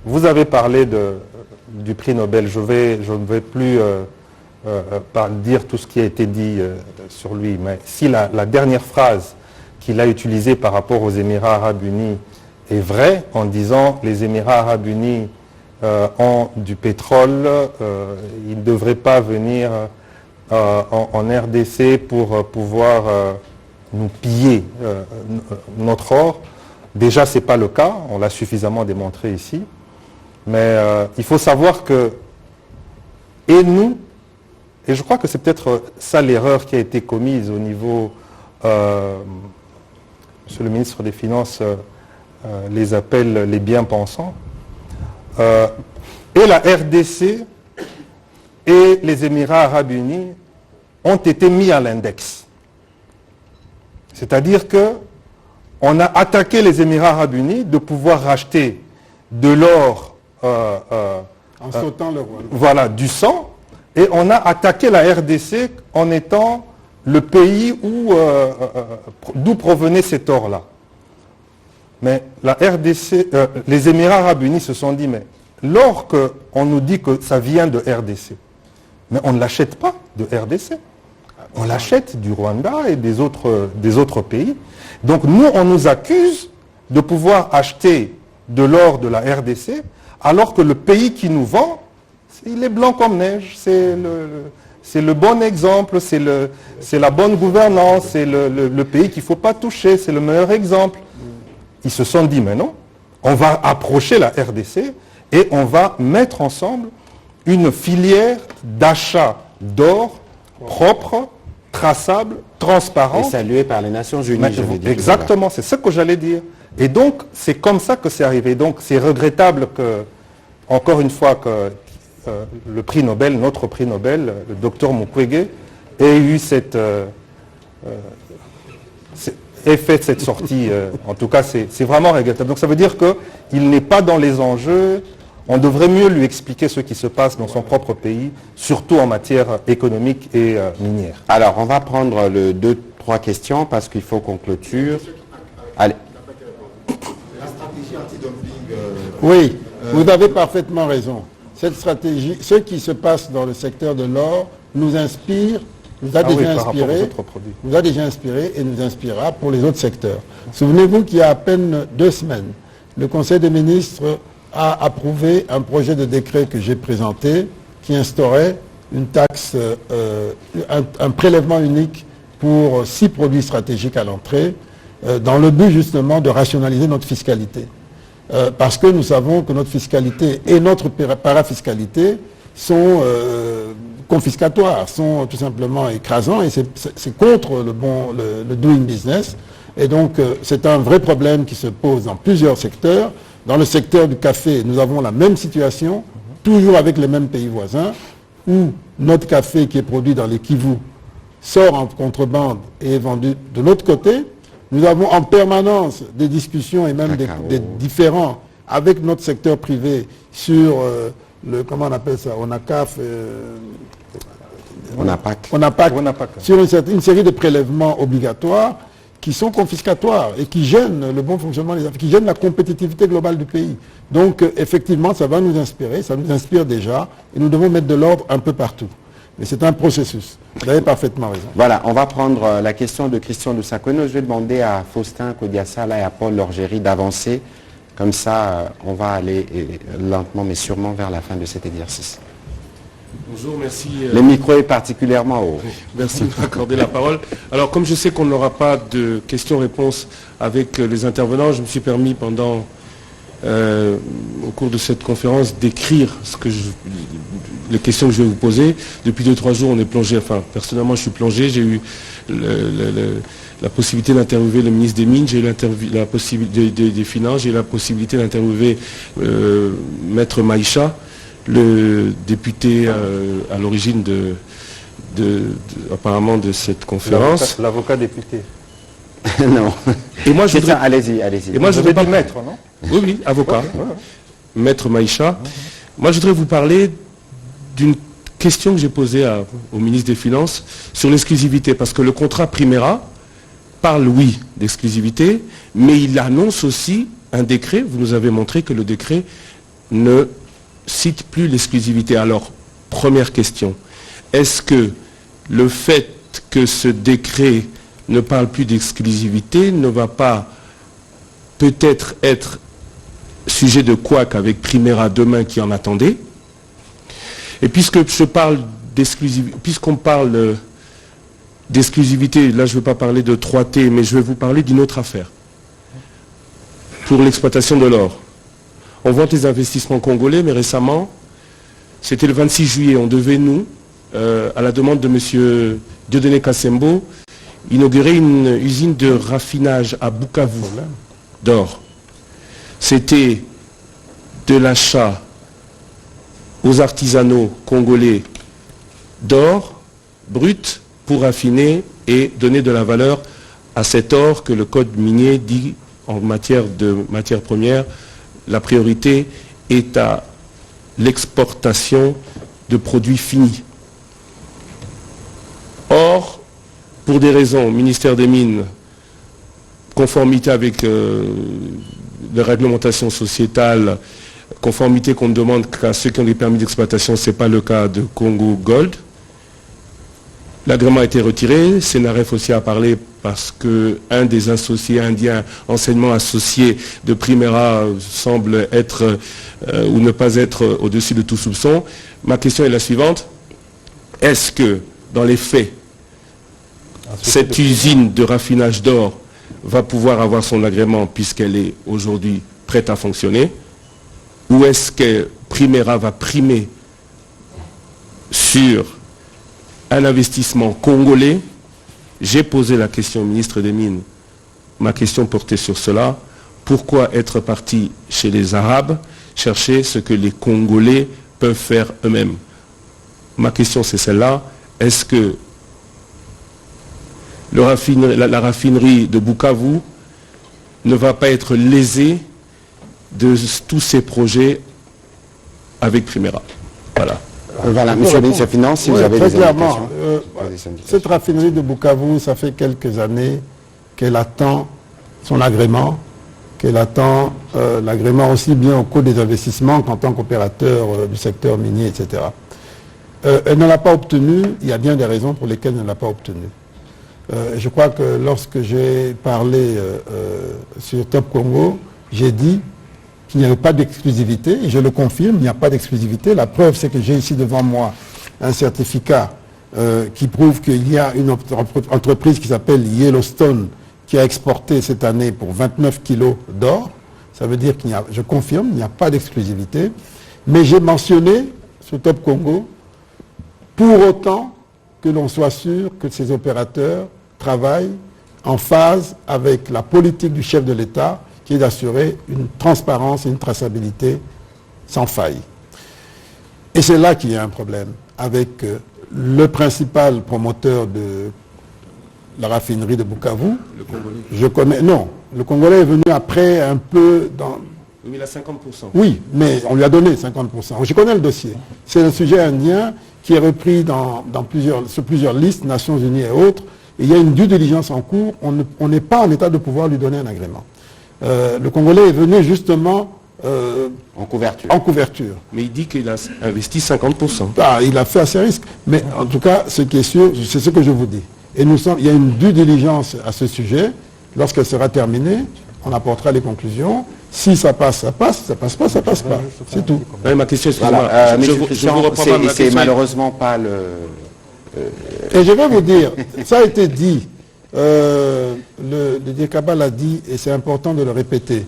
G: Vous avez parlé du prix Nobel. Je ne vais plus dire tout ce qui a été dit sur lui, mais si la dernière phrase qu'il a utilisée par rapport aux Émirats Arabes Unis est vraie, en disant les Émirats Arabes Unis ont du pétrole, ils ne devraient pas venir en RDC pour pouvoir nous piller notre or. Déjà, ce n'est pas le cas, on l'a suffisamment démontré ici. Mais il faut savoir que, et nous, et je crois que c'est peut-être ça l'erreur qui a été commise au niveau, Monsieur le ministre des Finances les appelle les bien-pensants, et la RDC et les Émirats Arabes Unis ont été mis à l'index. C'est-à-dire que on a attaqué les Émirats Arabes Unis de pouvoir racheter de l'or
E: en sautant le roi.
G: Voilà, du sang, et on a attaqué la RDC en étant le pays d'où provenait cet or-là. Mais la RDC, les Émirats Arabes Unis se sont dit, mais l'or qu'on nous dit que ça vient de RDC, mais on ne l'achète pas de RDC. On l'achète du Rwanda et des autres pays. Donc nous, on nous accuse de pouvoir acheter de l'or de la RDC, alors que le pays qui nous vend, il est blanc comme neige. C'est le bon exemple, c'est la bonne gouvernance, c'est le pays qu'il ne faut pas toucher, c'est le meilleur exemple. Ils se sont dit, mais non, on va approcher la RDC et on va mettre ensemble une filière d'achat d'or propre, traçable, transparent.
C: Et salué par les Nations Unies, je veux dire.
G: Exactement, c'est ce que j'allais dire. Et donc, c'est comme ça que c'est arrivé. Donc, c'est regrettable que, encore une fois, que le prix Nobel, notre prix Nobel, le docteur Mukwege, ait eu ait fait cette sortie. En tout cas, c'est vraiment regrettable. Donc, ça veut dire qu'il n'est pas dans les enjeux. On devrait mieux lui expliquer ce qui se passe dans son propre pays, surtout en matière économique et minière.
C: Alors, on va prendre 2-3 questions parce qu'il faut qu'on clôture. Allez.
D: La stratégie anti-dumping.
E: Oui, vous avez parfaitement raison. Cette stratégie, ce qui se passe dans le secteur de l'or nous inspire, nous a déjà inspiré et nous inspirera pour les autres secteurs. Souvenez-vous qu'il y a à peine 2 semaines, le Conseil des ministres a approuvé un projet de décret que j'ai présenté qui instaurait une taxe, un prélèvement unique pour 6 produits stratégiques à l'entrée, dans le but justement de rationaliser notre fiscalité. Parce que nous savons que notre fiscalité et notre parafiscalité sont confiscatoires, sont tout simplement écrasants et c'est contre le doing business. Et donc c'est un vrai problème qui se pose dans plusieurs secteurs. Dans le secteur du café, nous avons la même situation, toujours avec les mêmes pays voisins, où notre café qui est produit dans les Kivu sort en contrebande et est vendu de l'autre côté. Nous avons en permanence des discussions et même des différends avec notre secteur privé sur comment on appelle ça, ONACAF,
C: ONAPAC,
E: sur une série de prélèvements obligatoires qui sont confiscatoires et qui gênent le bon fonctionnement des affaires, qui gênent la compétitivité globale du pays. Donc effectivement, ça va nous inspirer, ça nous inspire déjà, et nous devons mettre de l'ordre un peu partout. Mais c'est un processus. Vous avez parfaitement raison.
C: Voilà, on va prendre la question de Christian Lusakono. Je vais demander à Faustin Kodiasala et à Paul Lorgéry d'avancer. Comme ça, on va aller lentement mais sûrement vers la fin de cet exercice.
F: Bonjour, merci.
C: Le micro est particulièrement haut.
F: Merci de m'accorder la parole. Alors, comme je sais qu'on n'aura pas de questions-réponses avec les intervenants, je me suis permis pendant, au cours de cette conférence, d'écrire les questions que je vais vous poser. Depuis 2-3 jours, on est plongé, enfin, personnellement, je suis plongé. J'ai eu la possibilité d'interviewer le ministre des Mines, j'ai eu la possibilité des Finances, j'ai eu la possibilité d'interviewer Maître Maïcha, le député à l'origine apparemment de cette conférence.
G: L'avocat député.
C: Non.
F: Et moi, je voudrais...
C: Allez-y.
G: Et moi, je voudrais maître, non?
F: Oui, avocat. Maître Maïcha. Moi, je voudrais vous parler d'une question que j'ai posée au ministre des Finances sur l'exclusivité, parce que le contrat Primera parle, oui, d'exclusivité, mais il annonce aussi un décret. Vous nous avez montré que le décret ne cite plus l'exclusivité. Alors, première question, est-ce que le fait que ce décret ne parle plus d'exclusivité ne va pas peut-être être sujet de couac avec Primera demain qui en attendait? Et puisqu'on parle d'exclusivité, là je ne veux pas parler de 3T, mais je vais vous parler d'une autre affaire. Pour l'exploitation de l'or. On vante les investissements congolais, mais récemment, c'était le 26 juillet, on devait, nous, à la demande de M. Dieudonné Kassembo, inaugurer une usine de raffinage à Bukavu d'or. C'était de l'achat aux artisanaux congolais d'or brut pour raffiner et donner de la valeur à cet or que le code minier dit en matière de matières premières. La priorité est à l'exportation de produits finis. Or, pour des raisons, au ministère des Mines, conformité avec les réglementations sociétales, conformité qu'on ne demande qu'à ceux qui ont des permis d'exploitation, ce n'est pas le cas de Congo Gold. L'agrément a été retiré, Sénaref aussi a parlé parce qu'un des associés indiens, enseignement associé de Primera, semble être ou ne pas être au-dessus de tout soupçon. Ma question est la suivante. Est-ce que, dans les faits, cette usine de raffinage d'or va pouvoir avoir son agrément puisqu'elle est aujourd'hui prête à fonctionner? Ou est-ce que Primera va primer
H: sur un investissement congolais. J'ai posé la question au ministre des Mines. Ma question portait sur cela. Pourquoi être parti chez les Arabes chercher ce que les Congolais peuvent faire eux-mêmes? Ma question c'est celle-là. Est-ce que la raffinerie de Bukavu ne va pas être lésée de tous ces projets avec Primera? Voilà.
C: Voilà, Monsieur le ministre des Finances, si vous avez
E: très
C: des
E: clairement,
C: indications.
E: cette raffinerie de Bukavu, ça fait quelques années qu'elle attend son agrément, qu'elle attend l'agrément aussi bien au cours des investissements qu'en tant qu'opérateur du secteur minier, etc. Elle ne l'a pas obtenu, il y a bien des raisons pour lesquelles elle ne l'a pas obtenu. Je crois que lorsque j'ai parlé sur Top Congo, j'ai dit qu'il n'y avait pas d'exclusivité, et je le confirme, il n'y a pas d'exclusivité. La preuve, c'est que j'ai ici devant moi un certificat qui prouve qu'il y a une entreprise qui s'appelle Yellowstone qui a exporté cette année pour 29 kilos d'or. Ça veut dire qu'il y a, je confirme, il n'y a pas d'exclusivité. Mais j'ai mentionné sur Top Congo, pour autant que l'on soit sûr que ces opérateurs travaillent en phase avec la politique du chef de l'État, qui est d'assurer une transparence et une traçabilité sans faille. Et c'est là qu'il y a un problème avec le principal promoteur de la raffinerie de Bukavu.
H: Le Congolais.
E: Je connais, non, le Congolais est venu après un peu dans...
H: Oui, il a 50%.
E: Oui, mais on lui a donné 50%. Je connais le dossier. C'est un sujet indien qui est repris sur plusieurs listes, Nations Unies et autres. Et il y a une due diligence en cours. On n'est pas en état de pouvoir lui donner un agrément. Le Congolais est venu justement
C: En couverture.
E: en couverture.
H: Mais il dit qu'il a investi 50%.
E: Ah, il a fait à ses risques. Mais en tout cas, ce qui est sûr, c'est ce que je vous dis. Et il y a une due diligence à ce sujet. Lorsqu'elle sera terminée, on apportera les conclusions. Si ça passe, ça passe. Ça passe pas, ça passe pas. C'est tout.
H: Ouais, ma question, excusez-moi.
C: Voilà,
H: je
C: Monsieur
H: vous
C: Christian,
H: reprends pas ma
C: c'est
H: question.
C: malheureusement pas le...
E: Et je vais vous dire, ça a été dit, le Diakaba l'a dit, et c'est important de le répéter.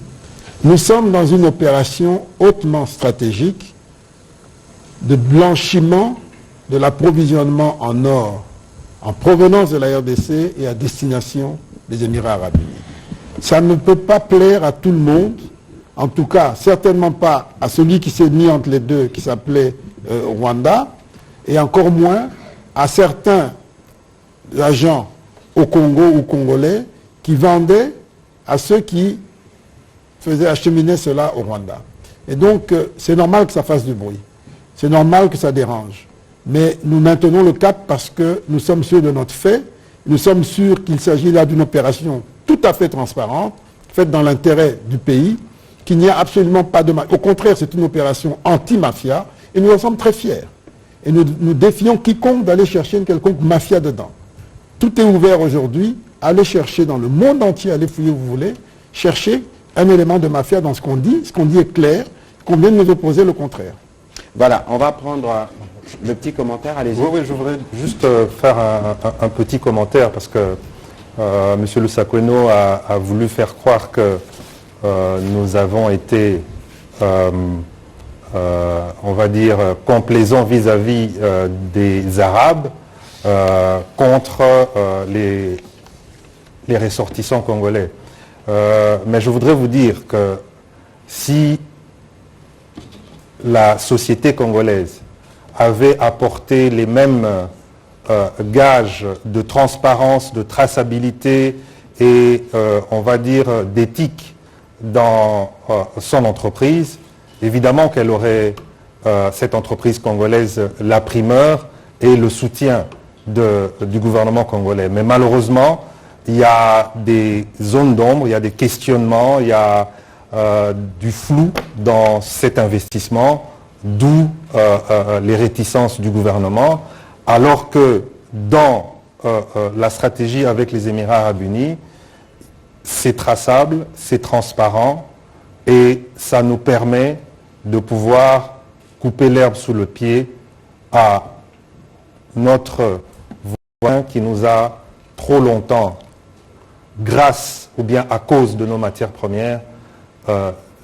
E: Nous sommes dans une opération hautement stratégique de blanchiment de l'approvisionnement en or en provenance de la RDC et à destination des Émirats arabes unis. Ça ne peut pas plaire à tout le monde, en tout cas certainement pas à celui qui s'est mis entre les deux, qui s'appelait Rwanda, et encore moins à certains agents au Congo ou congolais qui vendaient à ceux qui faisaient acheminer cela au Rwanda. Et donc c'est normal que ça fasse du bruit, c'est normal que ça dérange. Mais nous maintenons le cap parce que nous sommes sûrs de notre fait, nous sommes sûrs qu'il s'agit là d'une opération tout à fait transparente, faite dans l'intérêt du pays, qu'il n'y a absolument pas de mafia. Au contraire, c'est une opération anti-mafia et nous en sommes très fiers. Et nous défions quiconque d'aller chercher une quelconque mafia dedans. Tout est ouvert aujourd'hui, allez chercher dans le monde entier, allez fouiller où vous voulez, chercher un élément de mafia dans ce qu'on dit est clair, qu'on vient de nous opposer le contraire.
C: Voilà, on va prendre le petit commentaire, allez-y.
G: Oui, je voudrais juste faire un petit commentaire parce que M. Lusakweno a voulu faire croire que nous avons été, on va dire, complaisants vis-à-vis des Arabes contre les ressortissants congolais. Mais je voudrais vous dire que si la société congolaise avait apporté les mêmes gages de transparence, de traçabilité et, on va dire, d'éthique dans son entreprise, évidemment qu'elle aurait, cette entreprise congolaise, la primeur et le soutien du gouvernement congolais. Mais malheureusement, il y a des zones d'ombre, il y a des questionnements, il y a du flou dans cet investissement, d'où les réticences du gouvernement, alors que dans la stratégie avec les Émirats arabes unis, c'est traçable, c'est transparent et ça nous permet de pouvoir couper l'herbe sous le pied à notre voisin qui nous a trop longtemps, grâce ou bien à cause de nos matières premières,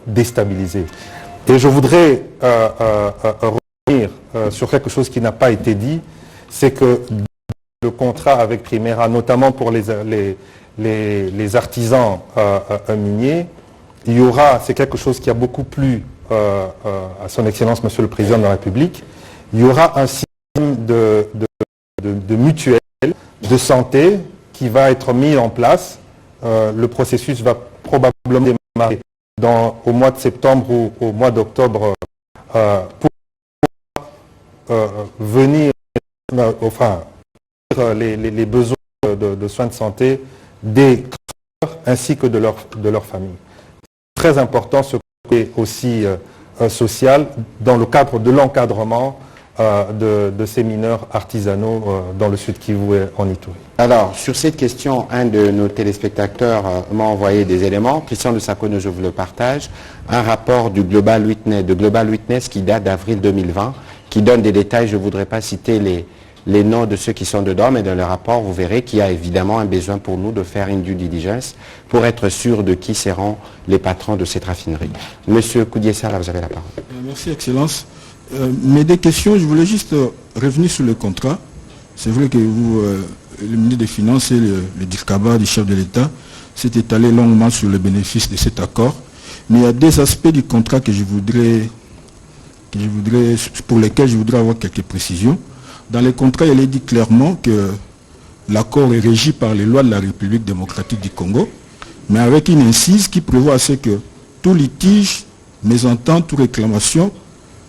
G: déstabilisés. Et je voudrais revenir sur quelque chose qui n'a pas été dit, c'est que le contrat avec Primera, notamment pour les artisans miniers, il y aura, c'est quelque chose qui a beaucoup plu à son Excellence Monsieur le Président de la République, il y aura un système de mutuelle de santé qui va être mis en place. Le processus va probablement démarrer au mois de septembre ou au mois d'octobre pour venir les besoins de soins de santé des travailleurs ainsi que de leur famille. Très important ce côté aussi social dans le cadre de l'encadrement de ces mineurs artisanaux dans le Sud Kivu et en Ituri.
C: Alors, sur cette question, un de nos téléspectateurs m'a envoyé des éléments. Christian de Sacono, je vous le partage. Un rapport du Global Witness qui date d'avril 2020, qui donne des détails. Je ne voudrais pas citer les noms de ceux qui sont dedans, mais dans le rapport, vous verrez qu'il y a évidemment un besoin pour nous de faire une due diligence pour être sûr de qui seront les patrons de cette raffinerie. Monsieur Koudiessa, là, vous avez la parole.
D: Merci, Excellence. Mes deux questions, je voulais juste revenir sur le contrat. C'est vrai que vous, le ministre des Finances et le DIRCABA du chef de l'État s'est étalé longuement sur le bénéfice de cet accord. Mais il y a des aspects du contrat pour lesquels je voudrais avoir quelques précisions. Dans les contrats, il est dit clairement que l'accord est régi par les lois de la République démocratique du Congo, mais avec une incise qui prévoit à ce que tout litige, mésentente ou réclamation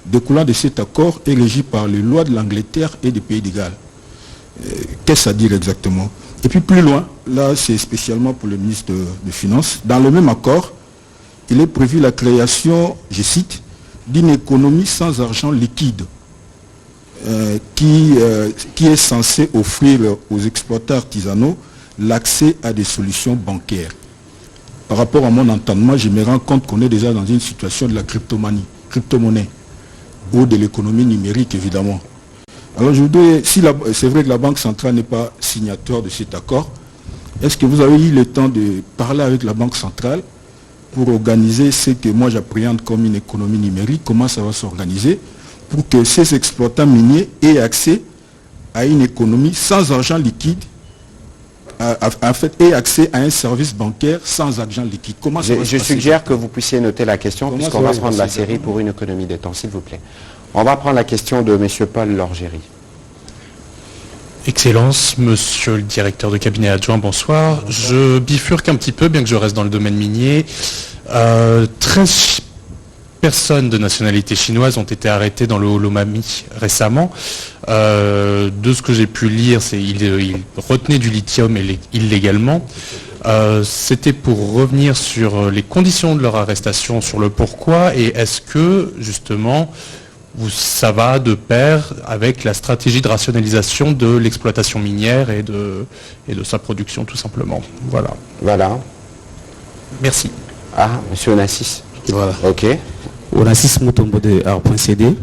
D: découlant de cet accord est régi par les lois de l'Angleterre et des pays d'égal. Qu'est-ce à dire exactement? Et puis plus loin, là c'est spécialement pour le ministre des Finances, dans le même accord, il est prévu la création, je cite, d'une économie sans argent liquide qui est censée offrir aux exploitants artisanaux l'accès à des solutions bancaires. Par rapport à mon entendement, je me rends compte qu'on est déjà dans une situation de la crypto-monnaie ou de l'économie numérique évidemment. Alors je voudrais, c'est vrai que la Banque centrale n'est pas signateur de cet accord, est-ce que vous avez eu le temps de parler avec la Banque centrale pour organiser ce que moi j'appréhende comme une économie numérique, comment ça va s'organiser pour que ces exploitants miniers aient accès à une économie sans argent liquide, en fait, aient accès à un service bancaire sans argent liquide. Comment ça va se passer?
C: Je suggère que vous puissiez noter la question puisqu'on va prendre la série pour une économie de temps, s'il vous plaît. On va prendre la question de M. Paul Lorgéry.
I: Excellence, monsieur le directeur de cabinet adjoint, bonsoir. Je bifurque un petit peu, bien que je reste dans le domaine minier. 13 personnes de nationalité chinoise ont été arrêtées dans le Haut-Lomami récemment. De ce que j'ai pu lire, ils retenaient du lithium illégalement. C'était pour revenir sur les conditions de leur arrestation, sur le pourquoi, et est-ce que, justement, ça va de pair avec la stratégie de rationalisation de l'exploitation minière et de sa production, tout simplement. Voilà.
C: Voilà.
I: Merci.
C: Ah, monsieur Onassis.
J: Voilà.
C: Ok.
J: Onassis Mutombo de Art.cd.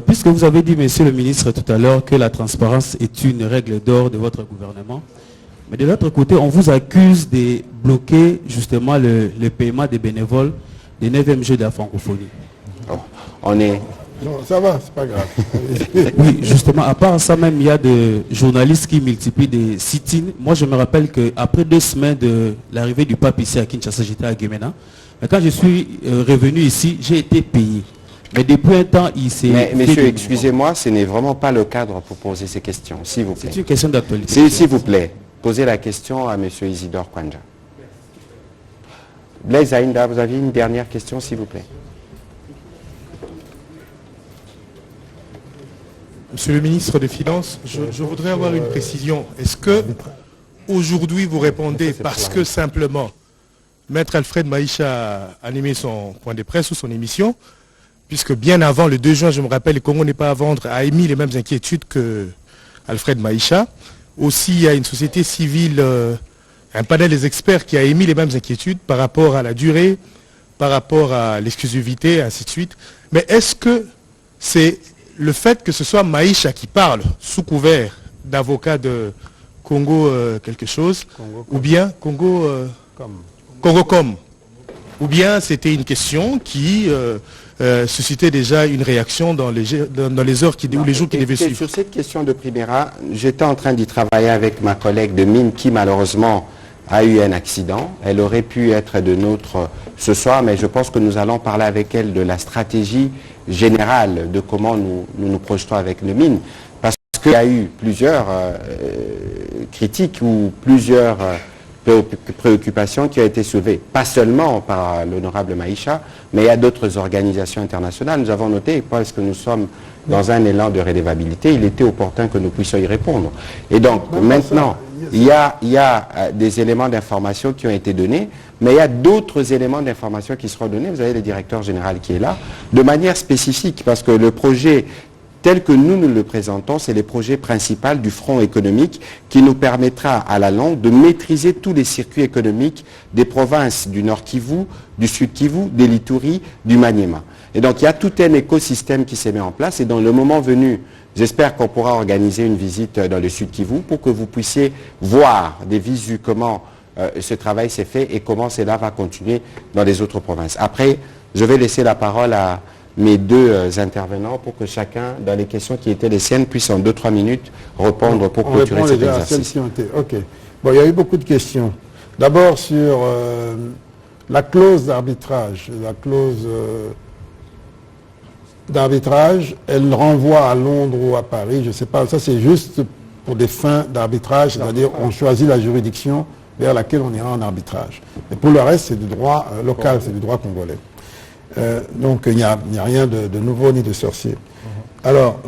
J: Puisque vous avez dit, monsieur le ministre, tout à l'heure, que la transparence est une règle d'or de votre gouvernement, mais de l'autre côté, on vous accuse de bloquer justement le paiement des bénévoles des 9e Jeux de la francophonie.
C: Oh, on est...
E: Non, ça va, c'est pas grave.
J: Oui, justement, à part ça même, il y a des journalistes qui multiplient des sit-ins. Moi, je me rappelle qu'après 2 semaines de l'arrivée du pape ici à Kinshasa, j'étais à Guémena. Mais quand je suis revenu ici, j'ai été payé. Mais depuis un temps, il s'est...
C: Mais monsieur, excusez-moi, ce n'est vraiment pas le cadre pour poser ces questions, s'il vous plaît.
J: C'est une question d'actualité.
C: S'il vous plaît, posez la question à monsieur Isidore Kwanja. Blaise Aïnda, vous avez une dernière question, s'il vous plaît.
K: Monsieur le ministre des Finances, je voudrais avoir une précision. Est-ce que aujourd'hui vous répondez parce que simplement Maître Alfred Maïcha a animé son point de presse ou son émission, puisque bien avant le 2 juin, je me rappelle, le Congo n'est pas à vendre, a émis les mêmes inquiétudes que Alfred Maïcha. Aussi, il y a une société civile, un panel des experts qui a émis les mêmes inquiétudes par rapport à la durée, par rapport à l'exclusivité, ainsi de suite. Mais est-ce que c'est le fait que ce soit Maïcha qui parle sous couvert d'avocat de Congo quelque chose, ou bien Congo-Com, ou bien c'était une question qui suscité déjà une réaction dans les heures ou les jours qui devaient suivre?
C: Sur cette question de Primera, j'étais en train d'y travailler avec ma collègue de mine qui malheureusement a eu un accident. Elle aurait pu être de nôtre ce soir, mais je pense que nous allons parler avec elle de la stratégie générale de comment nous projetons avec le mine. Parce qu'il y a eu plusieurs critiques ou plusieurs préoccupations qui ont été soulevées, pas seulement par l'honorable Maïcha, mais il y a d'autres organisations internationales. Nous avons noté, parce que nous sommes dans un élan de redevabilité, il était opportun que nous puissions y répondre. Et donc, maintenant, il y a des éléments d'information qui ont été donnés, mais il y a d'autres éléments d'information qui seront donnés. Vous avez le directeur général qui est là, de manière spécifique, parce que le projet tel que nous le présentons, c'est le projet principal du front économique qui nous permettra à la longue de maîtriser tous les circuits économiques des provinces du Nord Kivu, du Sud Kivu, des Lituri, du Maniema. Et donc il y a tout un écosystème qui s'est mis en place et dans le moment venu, j'espère qu'on pourra organiser une visite dans le Sud Kivu pour que vous puissiez voir des visus comment ce travail s'est fait et comment cela va continuer dans les autres provinces. Après, je vais laisser la parole à mes deux intervenants pour que chacun, dans les questions qui étaient les siennes, puisse en 2-3 minutes répondre pour clôturer cet exercice.
E: Ok. Bon, il y a eu beaucoup de questions. D'abord sur la clause d'arbitrage. La clause d'arbitrage, elle renvoie à Londres ou à Paris, je ne sais pas. Ça, c'est juste pour des fins d'arbitrage, c'est-à-dire on choisit la juridiction vers laquelle on ira en arbitrage. Mais pour le reste, c'est du droit local, c'est du droit congolais. Donc il n'y a rien de nouveau ni de sorcier. Alors,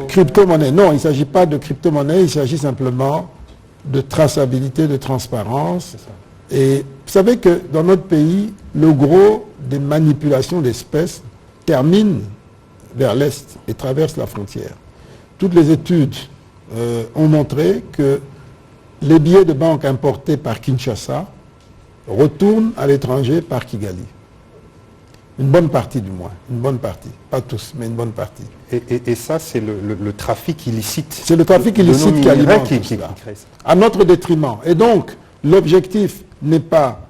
E: crypto-monnaie, non, il ne s'agit pas de crypto-monnaie, il s'agit simplement de traçabilité, de transparence. Et vous savez que dans notre pays, le gros des manipulations d'espèces termine vers l'Est et traverse la frontière. Toutes les études ont montré que les billets de banque importés par Kinshasa retournent à l'étranger par Kigali. Une bonne partie du moins, une bonne partie. Pas tous, mais une bonne partie.
G: Et ça, c'est le trafic illicite.
E: C'est le trafic illicite qui alimente tout cela, à notre détriment. Et donc, l'objectif n'est pas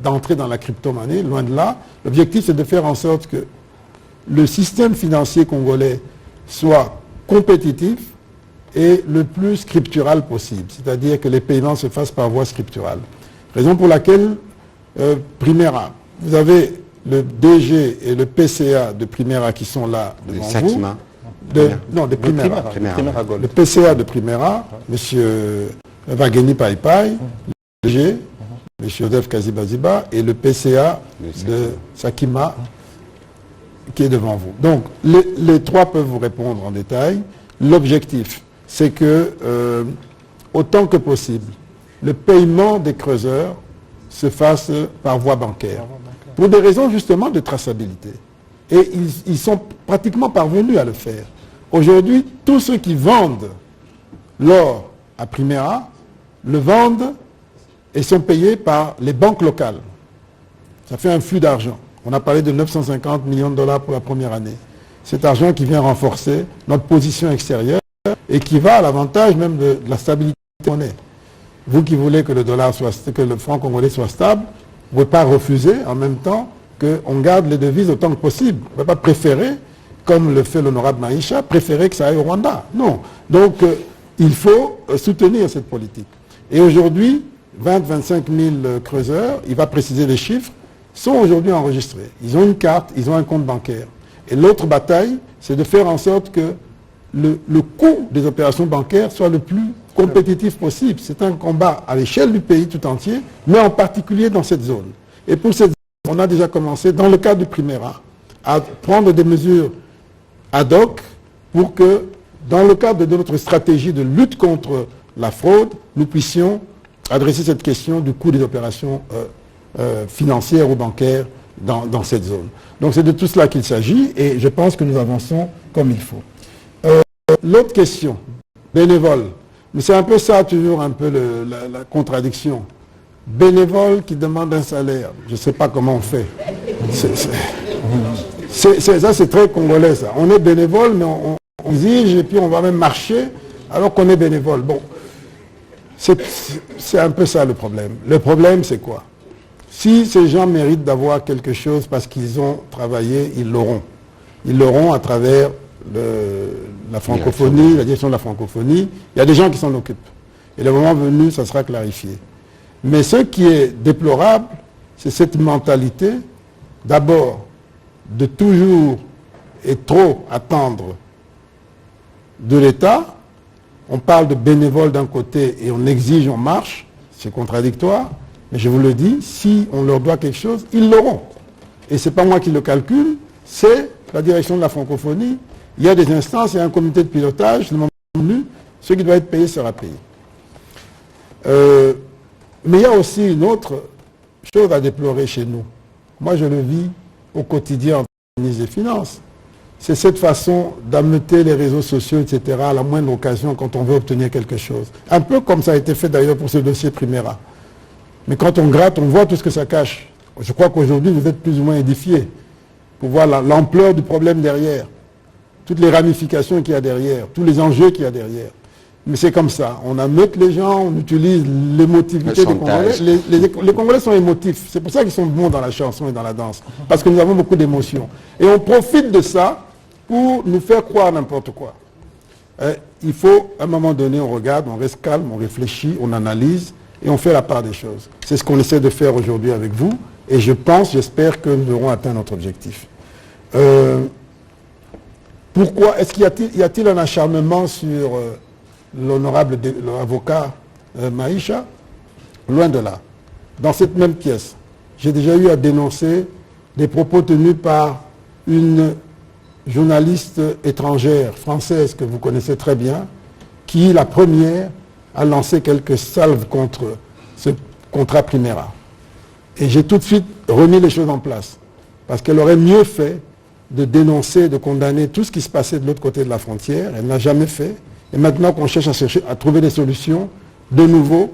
E: d'entrer dans la crypto-monnaie, loin de là. L'objectif, c'est de faire en sorte que le système financier congolais soit compétitif et le plus scriptural possible. C'est-à-dire que les paiements se fassent par voie scripturale. Raison pour laquelle Primera, vous avez le DG et le PCA de Primera qui sont là devant vous. Non, de Primera. Le PCA de Primera, M. Wageni Paipai, le DG, M. Joseph Kazibaziba, et le PCA de Sakima qui est devant vous. Donc, les trois peuvent vous répondre en détail. L'objectif, c'est que, autant que possible, le paiement des creuseurs se fasse par voie bancaire. Pour des raisons justement de traçabilité. Et ils sont pratiquement parvenus à le faire. Aujourd'hui, tous ceux qui vendent l'or à Primera le vendent et sont payés par les banques locales. Ça fait un flux d'argent. On a parlé de 950 millions de dollars pour la première année. Cet argent qui vient renforcer notre position extérieure et qui va à l'avantage même de la stabilité qu'on est. Vous qui voulez que le dollar que le franc congolais soit stable, vous ne pouvez pas refuser en même temps qu'on garde les devises autant que possible. On ne peut pas préférer, comme le fait l'honorable Maïcha, préférer que ça aille au Rwanda. Non. Donc, il faut soutenir cette politique. Et aujourd'hui, 20-25 000 creuseurs, il va préciser les chiffres, sont aujourd'hui enregistrés. Ils ont une carte, ils ont un compte bancaire. Et l'autre bataille, c'est de faire en sorte que le coût des opérations bancaires soit le plus compétitif possible. C'est un combat à l'échelle du pays tout entier, mais en particulier dans cette zone. Et pour cette zone, on a déjà commencé, dans le cadre du Primera, à prendre des mesures ad hoc pour que, dans le cadre de notre stratégie de lutte contre la fraude, nous puissions adresser cette question du coût des opérations financières ou bancaires dans cette zone. Donc c'est de tout cela qu'il s'agit et je pense que nous avançons comme il faut. L'autre question, bénévole. Mais c'est un peu ça, toujours un peu la contradiction. Bénévole qui demande un salaire. Je ne sais pas comment on fait. Ça, c'est très congolais, ça. On est bénévole, mais on exige et puis on va même marcher alors qu'on est bénévole. Bon, c'est un peu ça le problème. Le problème, c'est quoi? Si ces gens méritent d'avoir quelque chose parce qu'ils ont travaillé, ils l'auront. Ils l'auront à travers la francophonie, la direction de la francophonie. Il y a des gens qui s'en occupent. Et le moment venu, ça sera clarifié. Mais ce qui est déplorable, c'est cette mentalité, d'abord, de toujours et trop attendre de l'État. On parle de bénévoles d'un côté et on exige, on marche. C'est contradictoire. Mais je vous le dis, si on leur doit quelque chose, ils l'auront. Et ce n'est pas moi qui le calcule, c'est la direction de la francophonie. Il y a des instances, il y a un comité de pilotage. Le moment venu, ce qui doit être payé sera payé. Mais il y a aussi une autre chose à déplorer chez nous. Moi, je le vis au quotidien en tant que ministre des Finances. C'est cette façon d'ameuter les réseaux sociaux, etc., à la moindre occasion quand on veut obtenir quelque chose. Un peu comme ça a été fait d'ailleurs pour ce dossier Primera. Mais quand on gratte, on voit tout ce que ça cache. Je crois qu'aujourd'hui, vous êtes plus ou moins édifiés pour voir l'ampleur du problème derrière, toutes les ramifications qu'il y a derrière, tous les enjeux qu'il y a derrière. Mais c'est comme ça. On ameute les gens, on utilise l'émotivité des Congolais. Les Congolais sont émotifs. C'est pour ça qu'ils sont bons dans la chanson et dans la danse. Parce que nous avons beaucoup d'émotions. Et on profite de ça pour nous faire croire n'importe quoi. Il faut, à un moment donné, on regarde, on reste calme, on réfléchit, on analyse et on fait la part des choses. C'est ce qu'on essaie de faire aujourd'hui avec vous. Et je pense, j'espère que nous aurons atteint notre objectif. Pourquoi est-ce qu'il y a-t-il un acharnement sur l'honorable avocat Maïcha? Loin de là. Dans cette même pièce, j'ai déjà eu à dénoncer des propos tenus par une journaliste étrangère, française, que vous connaissez très bien, qui, la première, a lancé quelques salves contre ce contrat Primera. Et j'ai tout de suite remis les choses en place. Parce qu'elle aurait mieux fait de dénoncer, de condamner tout ce qui se passait de l'autre côté de la frontière. Elle n'a jamais fait. Et maintenant qu'on cherche à trouver des solutions, de nouveau,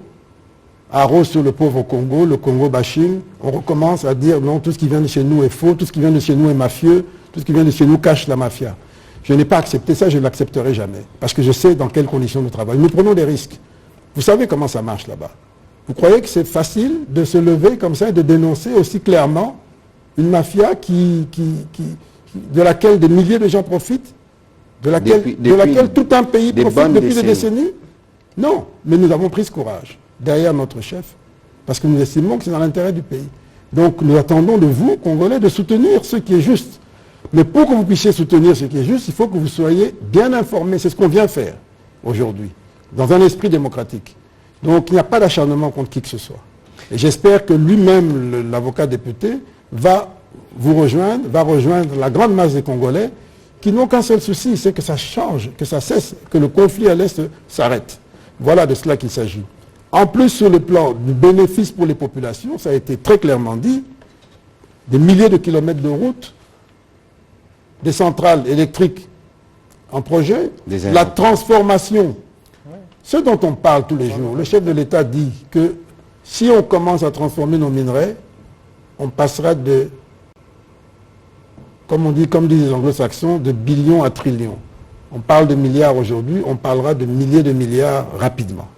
E: arrose sur le pauvre Congo, le Congo bashing, on recommence à dire non, tout ce qui vient de chez nous est faux, tout ce qui vient de chez nous est mafieux, tout ce qui vient de chez nous cache la mafia. Je n'ai pas accepté ça, je ne l'accepterai jamais. Parce que je sais dans quelles conditions nous travaillons. Nous prenons des risques. Vous savez comment ça marche là-bas. Vous croyez que c'est facile de se lever comme ça et de dénoncer aussi clairement une mafia de laquelle des milliers de gens profitent, de laquelle tout un pays profite depuis des décennies? Non, mais nous avons pris ce courage derrière notre chef, parce que nous estimons que c'est dans l'intérêt du pays. Donc nous attendons de vous, Congolais, de soutenir ce qui est juste. Mais pour que vous puissiez soutenir ce qui est juste, il faut que vous soyez bien informés. C'est ce qu'on vient faire aujourd'hui, dans un esprit démocratique. Donc il n'y a pas d'acharnement contre qui que ce soit. Et j'espère que lui-même, l'avocat député, va vous rejoindre, va rejoindre la grande masse des Congolais qui n'ont qu'un seul souci, c'est que ça change, que ça cesse, que le conflit à l'Est s'arrête. Voilà de cela qu'il s'agit. En plus, sur le plan du bénéfice pour les populations, ça a été très clairement dit, des milliers de kilomètres de routes, des centrales électriques en projet, la transformation. Ce dont on parle tous les jours, le chef de l'État dit que si on commence à transformer nos minerais, on passera de, comme disent les anglo-saxons, de billions à trillions. On parle de milliards aujourd'hui, on parlera de milliers de milliards rapidement.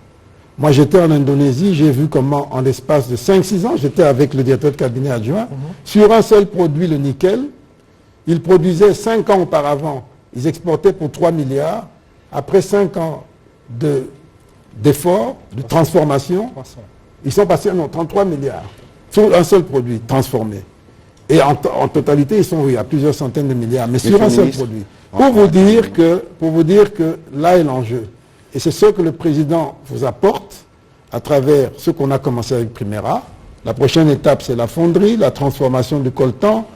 E: Moi, j'étais en Indonésie, j'ai vu comment, en l'espace de 5-6 ans, j'étais avec le directeur de cabinet adjoint, sur un seul produit, le nickel, ils produisaient 5 ans auparavant, ils exportaient pour 3 milliards, après 5 ans d'efforts, de transformation, ils sont passés à 33 milliards, sur un seul produit transformé. Et en totalité, ils sont à plusieurs centaines de milliards, mais sur un seul produit. Pour vous dire que là est l'enjeu. Et c'est ce que le président vous apporte à travers ce qu'on a commencé avec Primera. La prochaine étape, c'est la fonderie, la transformation du coltan.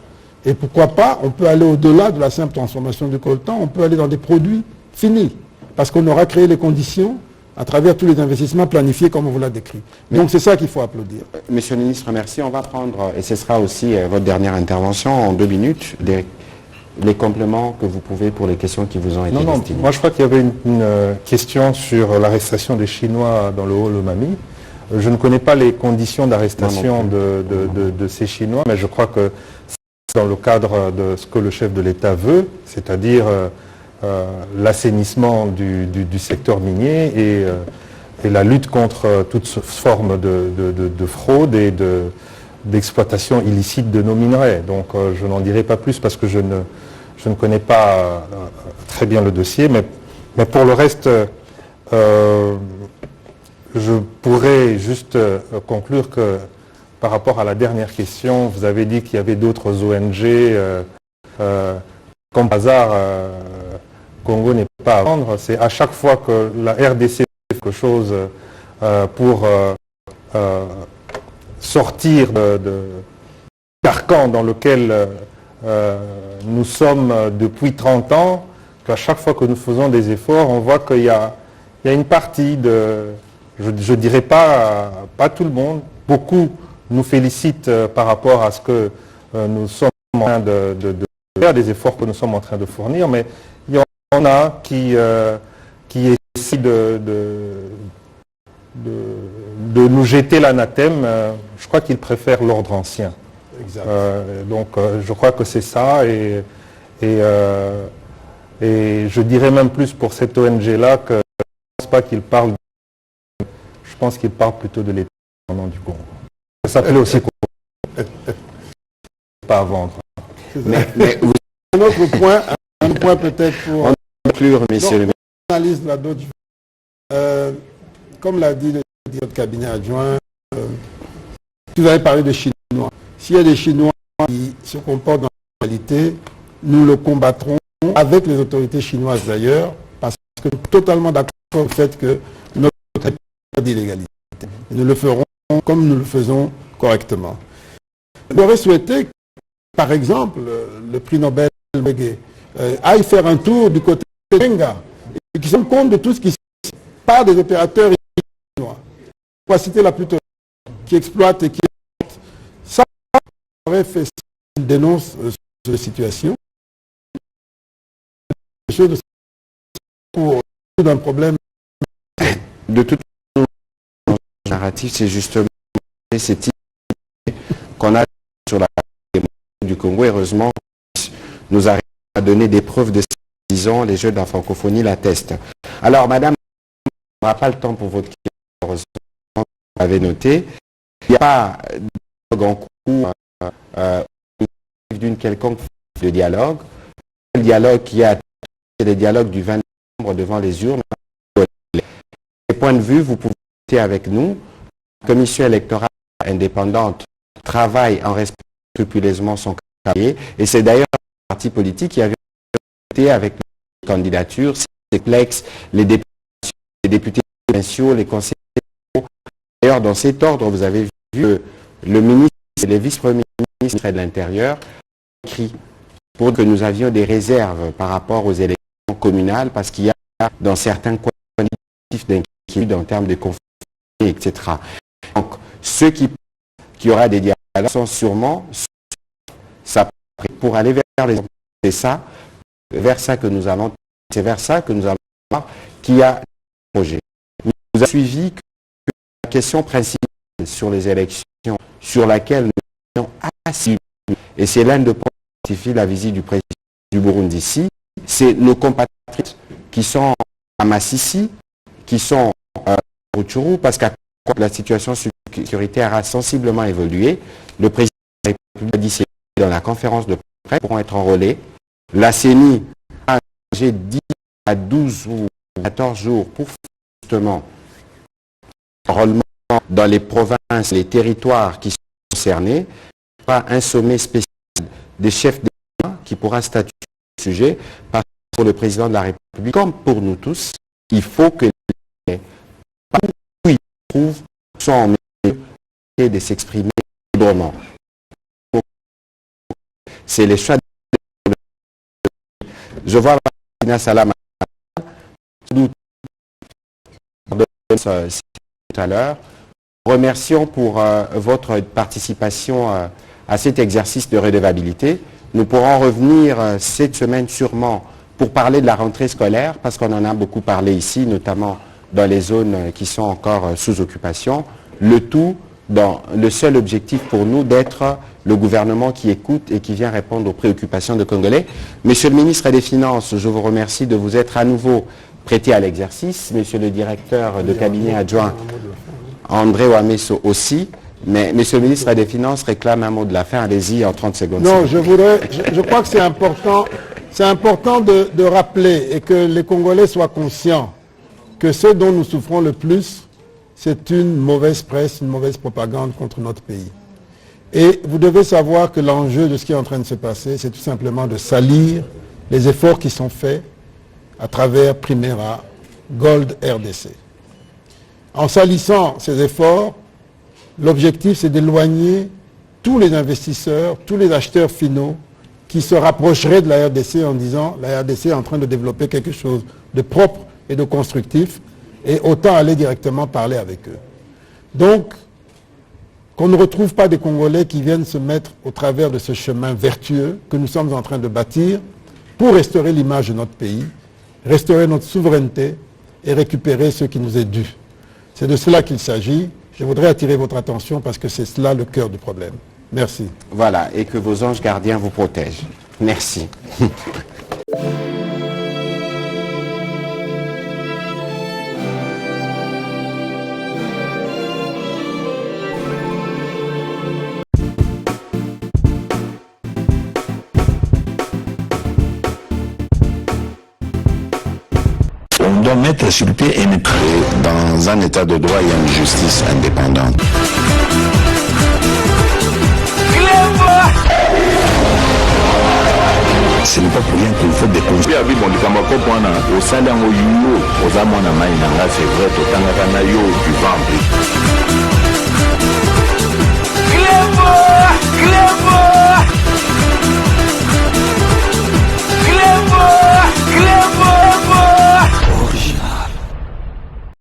E: Et pourquoi pas, on peut aller au-delà de la simple transformation du coltan, on peut aller dans des produits finis. Parce qu'on aura créé les conditions à travers tous les investissements planifiés comme on vous l'a décrit. Donc c'est ça qu'il faut applaudir.
C: Monsieur le ministre, merci. On va prendre, et ce sera aussi votre dernière intervention en 2 minutes, les compléments que vous pouvez pour les questions qui vous ont été destinées.
G: Moi je crois qu'il y avait une question sur l'arrestation des Chinois dans le Haut-Lomami. Je ne connais pas les conditions d'arrestation de ces Chinois, mais je crois que c'est dans le cadre de ce que le chef de l'État veut, c'est-à-dire l'assainissement du secteur minier et la lutte contre toute forme de fraude et d'exploitation illicite de nos minerais. Donc je n'en dirai pas plus parce que je ne connais pas très bien le dossier, mais pour le reste, je pourrais juste conclure que par rapport à la dernière question, vous avez dit qu'il y avait d'autres ONG, comme par hasard, Congo n'est pas à vendre. C'est à chaque fois que la RDC fait quelque chose pour sortir du carcan dans lequel nous sommes depuis 30 ans, qu'à chaque fois que nous faisons des efforts, on voit qu'il y a une partie de, je ne dirais pas tout le monde, beaucoup nous félicitent par rapport à ce que nous sommes en train de faire, des efforts que nous sommes en train de fournir, mais il y en a qui essaient de nous jeter l'anathème. Je crois qu'ils préfèrent l'ordre ancien. Donc je crois que c'est ça, et je dirais même plus pour cette ONG-là que je ne pense pas qu'ils parlent, je pense qu'ils parlent plutôt de l'État au nom du Congo. Ça s'appelait aussi Congo. Pas à vendre.
E: Mais un autre point peut-être pour
C: conclure, messieurs le
E: analyse de la d'autres. Comme l'a dit le directeur de cabinet adjoint, vous avez parlé de Chinois. S'il y a des Chinois qui se comportent dans la réalité, nous le combattrons avec les autorités chinoises d'ailleurs, parce que nous sommes totalement d'accord au fait que notre pays n'a pas d'illégalité. Et nous le ferons comme nous le faisons correctement. J'aurais souhaité, par exemple, le prix Nobel aille faire un tour du côté de Benga et qui se rende compte de tout ce qui se passe par des opérateurs chinois. Pour citer la plutôt qui exploite et qui ça aurait fait une dénonce de situation. Pour d'un problème.
C: De toute façon, le narratif, c'est justement cette idée qu'on a sur la du Congo. Heureusement, nous arrivons à donner des preuves de disons, les Jeux de la francophonie l'attestent. Alors, madame, on n'aura pas le temps pour votre question, heureusement, vous l'avez noté. Il n'y a pas de dialogue en cours d'une quelconque de dialogue. Le dialogue qui a c'est le dialogue du 20 novembre devant les urnes. Les points de vue, vous pouvez voter avec nous. La commission électorale indépendante travaille en respectant scrupuleusement son calendrier. Et c'est d'ailleurs un parti politique qui avait voté avec les candidatures, les plex, les députés provinciaux, les conseillers. D'ailleurs, dans cet ordre, vous avez vu que le ministre et les vice-premiers ministres de l'Intérieur ont écrit pour que nous avions des réserves par rapport aux élections communales, parce qu'il y a dans certains coins d'inquiétude en termes de conflits, etc. Donc, ceux qui aura des dialogues sont sûrement ça pour aller vers les... C'est ça, vers ça que nous allons... C'est vers ça que nous allons voir qu'il y a un projet. Vous avez suivi que la question principale sur les élections, sur laquelle nous sommes assis, et c'est l'un des points qui justifie la visite du président du Burundi ici, c'est nos compatriotes qui sont à Massissi, qui sont à Rutshuru, parce que la situation sécuritaire a sensiblement évolué. Le président de la République a dit que dans la conférence de presse pourront être enrôlés. La CENI a engagé 10 à 12 ou 14 jours pour justement enrôlement dans les provinces, les territoires qui sont concernés. Il y aura un sommet spécial des chefs d'État qui pourra statuer sur le sujet, parce que pour le président de la République, comme pour nous tous, il faut que les partout où ils se trouvent soient en mesure de s'exprimer librement. C'est les choix de... Je vois Tina Salam tout à l'heure. Remercions pour votre participation à cet exercice de redevabilité. Nous pourrons revenir cette semaine sûrement pour parler de la rentrée scolaire, parce qu'on en a beaucoup parlé ici, notamment dans les zones qui sont encore sous occupation. Le tout dans le seul objectif pour nous d'être le gouvernement qui écoute et qui vient répondre aux préoccupations des Congolais. Monsieur le ministre des Finances, je vous remercie de vous être à nouveau prêté à l'exercice. Monsieur le directeur de cabinet adjoint, André Ouamesso aussi. Mais Monsieur le ministre des Finances réclame un mot de la fin. Allez-y en 30 secondes.
E: Non, je crois que c'est important de rappeler et que les Congolais soient conscients que ce dont nous souffrons le plus, c'est une mauvaise presse, une mauvaise propagande contre notre pays. Et vous devez savoir que l'enjeu de ce qui est en train de se passer, c'est tout simplement de salir les efforts qui sont faits à travers Primera, Gold RDC. En salissant ces efforts, l'objectif c'est d'éloigner tous les investisseurs, tous les acheteurs finaux qui se rapprocheraient de la RDC en disant la RDC est en train de développer quelque chose de propre et de constructif et autant aller directement parler avec eux. Donc, qu'on ne retrouve pas des Congolais qui viennent se mettre au travers de ce chemin vertueux que nous sommes en train de bâtir pour restaurer l'image de notre pays, restaurer notre souveraineté et récupérer ce qui nous est dû. C'est de cela qu'il s'agit. Je voudrais attirer votre attention parce que c'est cela le cœur du problème. Merci.
C: Voilà, et que vos anges gardiens vous protègent. Merci.
A: On doit mettre sur le pied et créer dans un état de droit et une justice indépendante. Ce n'est pas pour rien qu'il faut des conseils. Au salaire au yuyo, aux amona maïnanga, c'est vrai, au tangana yo du ventre.